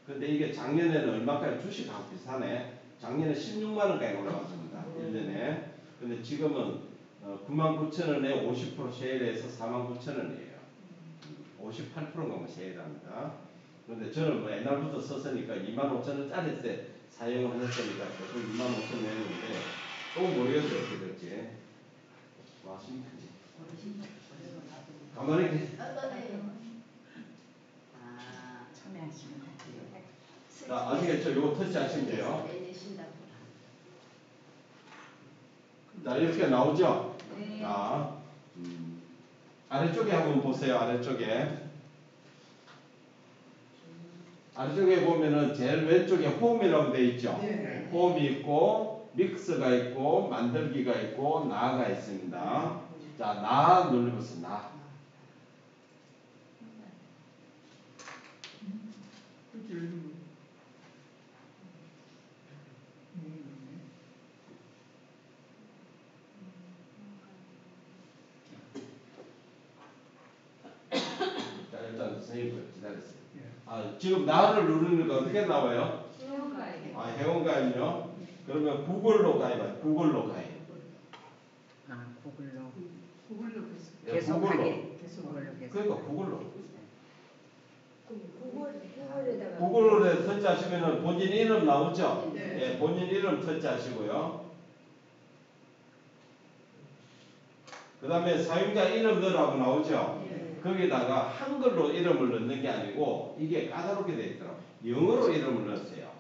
근데 이게 작년에는 얼마까지 주식하고 비슷하네. 작년에 16만원까지 올라갔습니다. 1년에. 근데 지금은 99,000원에 50% 세일해서 49,000원이에요. 58%인가 뭐 세일합니다. 근데 저는 뭐 옛날부터 썼으니까 25,000원짜리 때 사용을 했으니까 계속 25,000원 내는데 또 모르겠어요 어떻게 될지. 맞습니까? 가만히 계세요. 참여하시면 돼요. 자, 아시겠죠? 요거 터치하시면 돼요. 자, 이렇게 나오죠? 네. 자, 아래쪽에 한번 보세요. 아래쪽에. 아래쪽에 보면은 제일 왼쪽에 홈이라고 되어 있죠? 네. 홈이 있고, 믹스가 있고, 만들기가 있고, 나가 있습니다. 자, 나 눌러보세요. 나. 그렇지 예를 들면 자, 일단 선생님 기다렸어요. 예. 아, 지금 나를 누르니까 어떻게 나와요? 회원가입. 아, 회원가입요? 그러면 구글로 가입해요. 구글로 가입. 아, 구글로 구글로 계속 예, 계속하게. 계속 구글로 계속. 그러니까 구글로. 구글에다가 구글에 터치하시면은 본인 이름 나오죠? 네. 예, 본인 이름 터치하시고요. 그 다음에 사용자 이름 넣으라고 나오죠? 거기다가 한글로 이름을 넣는 게 아니고 이게 까다롭게 되어 있더라고요. 영어로 이름을 넣으세요.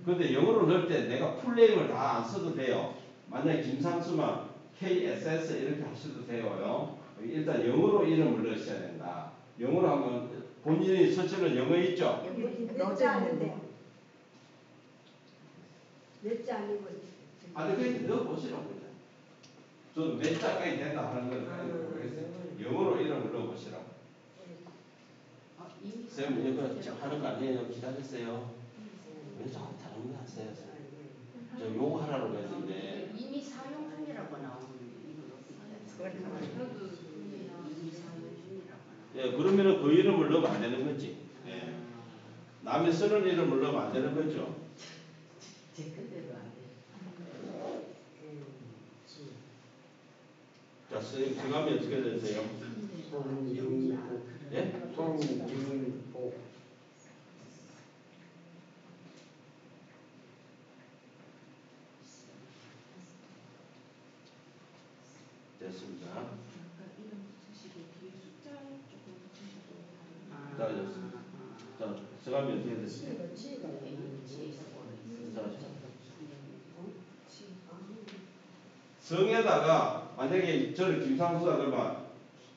근데 영어로 넣을 때 내가 풀네임을 다 안 써도 돼요. 만약에 김상수만 KSS 이렇게 하셔도 돼요. 일단 영어로 이름을 넣으셔야 된다. 영어로 하면 본인이 쓰시는 영어 있죠? 넣어져 있는데. 몇자 아니고 아니 그냥 넣어보시라고. 저도 몇 자까지 된다 하는 건 모르겠어요. 영어로 이름을 넣어보시라고. 쌤 이거 하는 거 아니에요. 기다리세요. 왜 자꾸 다른 거 하세요? 저 요구하라고 했는데. 이미 사용 중이라고 나오는데 이걸 어떻게 저도 이미 사용 중이라고 나오는데 예, 그러면은 그 이름을 넣으면 안 되는 거지. 예. 남이 쓰는 이름을 넣으면 안 되는 거죠. 제 뜻대로 안 돼. 자, 선생님 성함이 어떻게 되세요? 송윤복. 예? 송윤복. 됐습니다. 이름 붙이시고 뒤에 숫자 조금 붙이셔도 자, 됐습니다. 자, 성함이 어떻게 되세요? 성에다가 만약에 저는 김상수다 그러면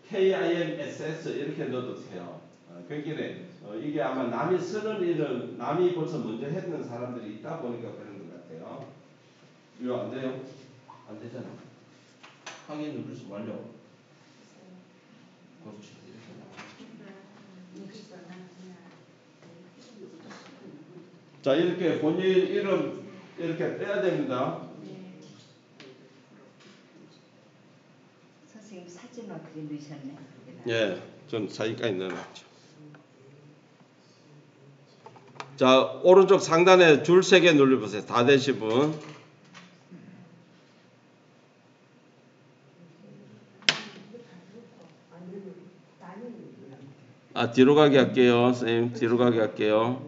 KIMSS 이렇게 넣어도 돼요. 그러니까 이게 아마 남이 쓰는 일은 남이 벌써 먼저 했는 사람들이 있다 보니까 그런 것 같아요. 이거 안 돼요? 안 되잖아. 확인 누르시 완료. 그렇죠. 이렇게 나와요. 자, 이렇게 본인 이름 이렇게 떼야 됩니다. 선생님 사진 어떻게 넣으셨네? 예, 전 사진까지 넣어놨죠. 자, 오른쪽 상단에 줄 3개 눌러보세요. 다 되신 분. 아, 뒤로 가게 할게요. 선생님, 뒤로 가게 할게요.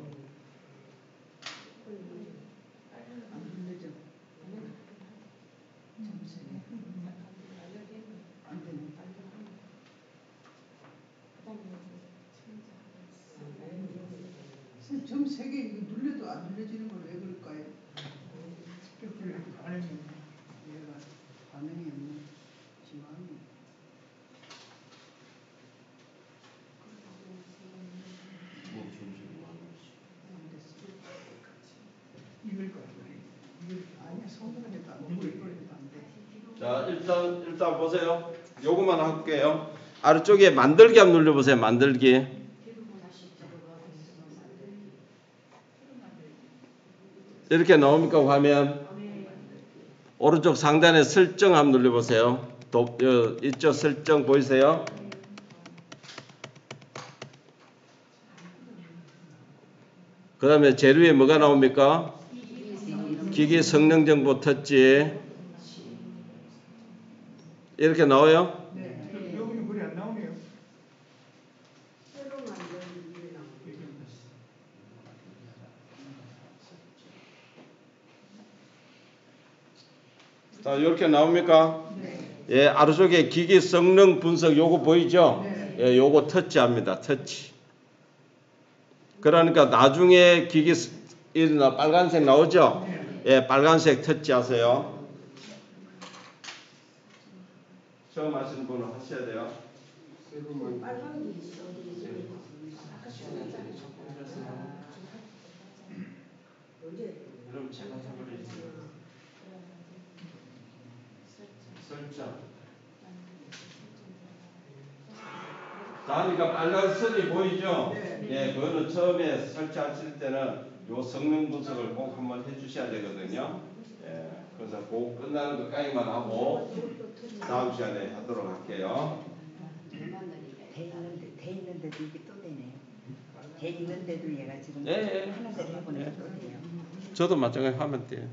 점 3개 이거 눌려도 안 눌려지는 건 왜 그럴까요? 스피커를 반응이 얘가 반응이 없지만 이걸 거야. 이걸 아니야 손으로 해도 안 되고 이걸 해도 안 돼. 자, 일단 보세요. 요것만 할게요. 아래쪽에 만들기 한번 눌러보세요. 만들기. 이렇게 나옵니까 화면? 오른쪽 상단에 설정 한번 눌러보세요. 이쪽 설정 보이세요? 그 다음에 제일 위에 뭐가 나옵니까? 기기 성능 정보 터치. 이렇게 나와요? 네. 여기는 물이 안 나오네요. 새로 만든 게 나오는 이렇게 나옵니까? 예, 아래쪽에 기기 성능 분석 요거 보이죠? 예, 요거 터치합니다. 터치. 그러니까 나중에 기기 빨간색 나오죠? 예, 빨간색 터치하세요. 처음 하시는 분은 하셔야 돼요. 빨간 게 있어. 그럼 제가 해버리지. 설정. 자, 그러니까 빨간 선이 보이죠? 예, 그거는 처음에 설치하실 때는 요 성능 분석을 꼭 한번 해주셔야 되거든요. 예, 그래서 꼭 끝나는 것까지만 하고 다음 시간에 하도록 할게요. 돼 있는데도 이게 또 되네요. 돼 있는데도 얘가 지금 예, 예. 하는 대로 해보니까 또 돼요. 저도 마찬가지 하면 돼요.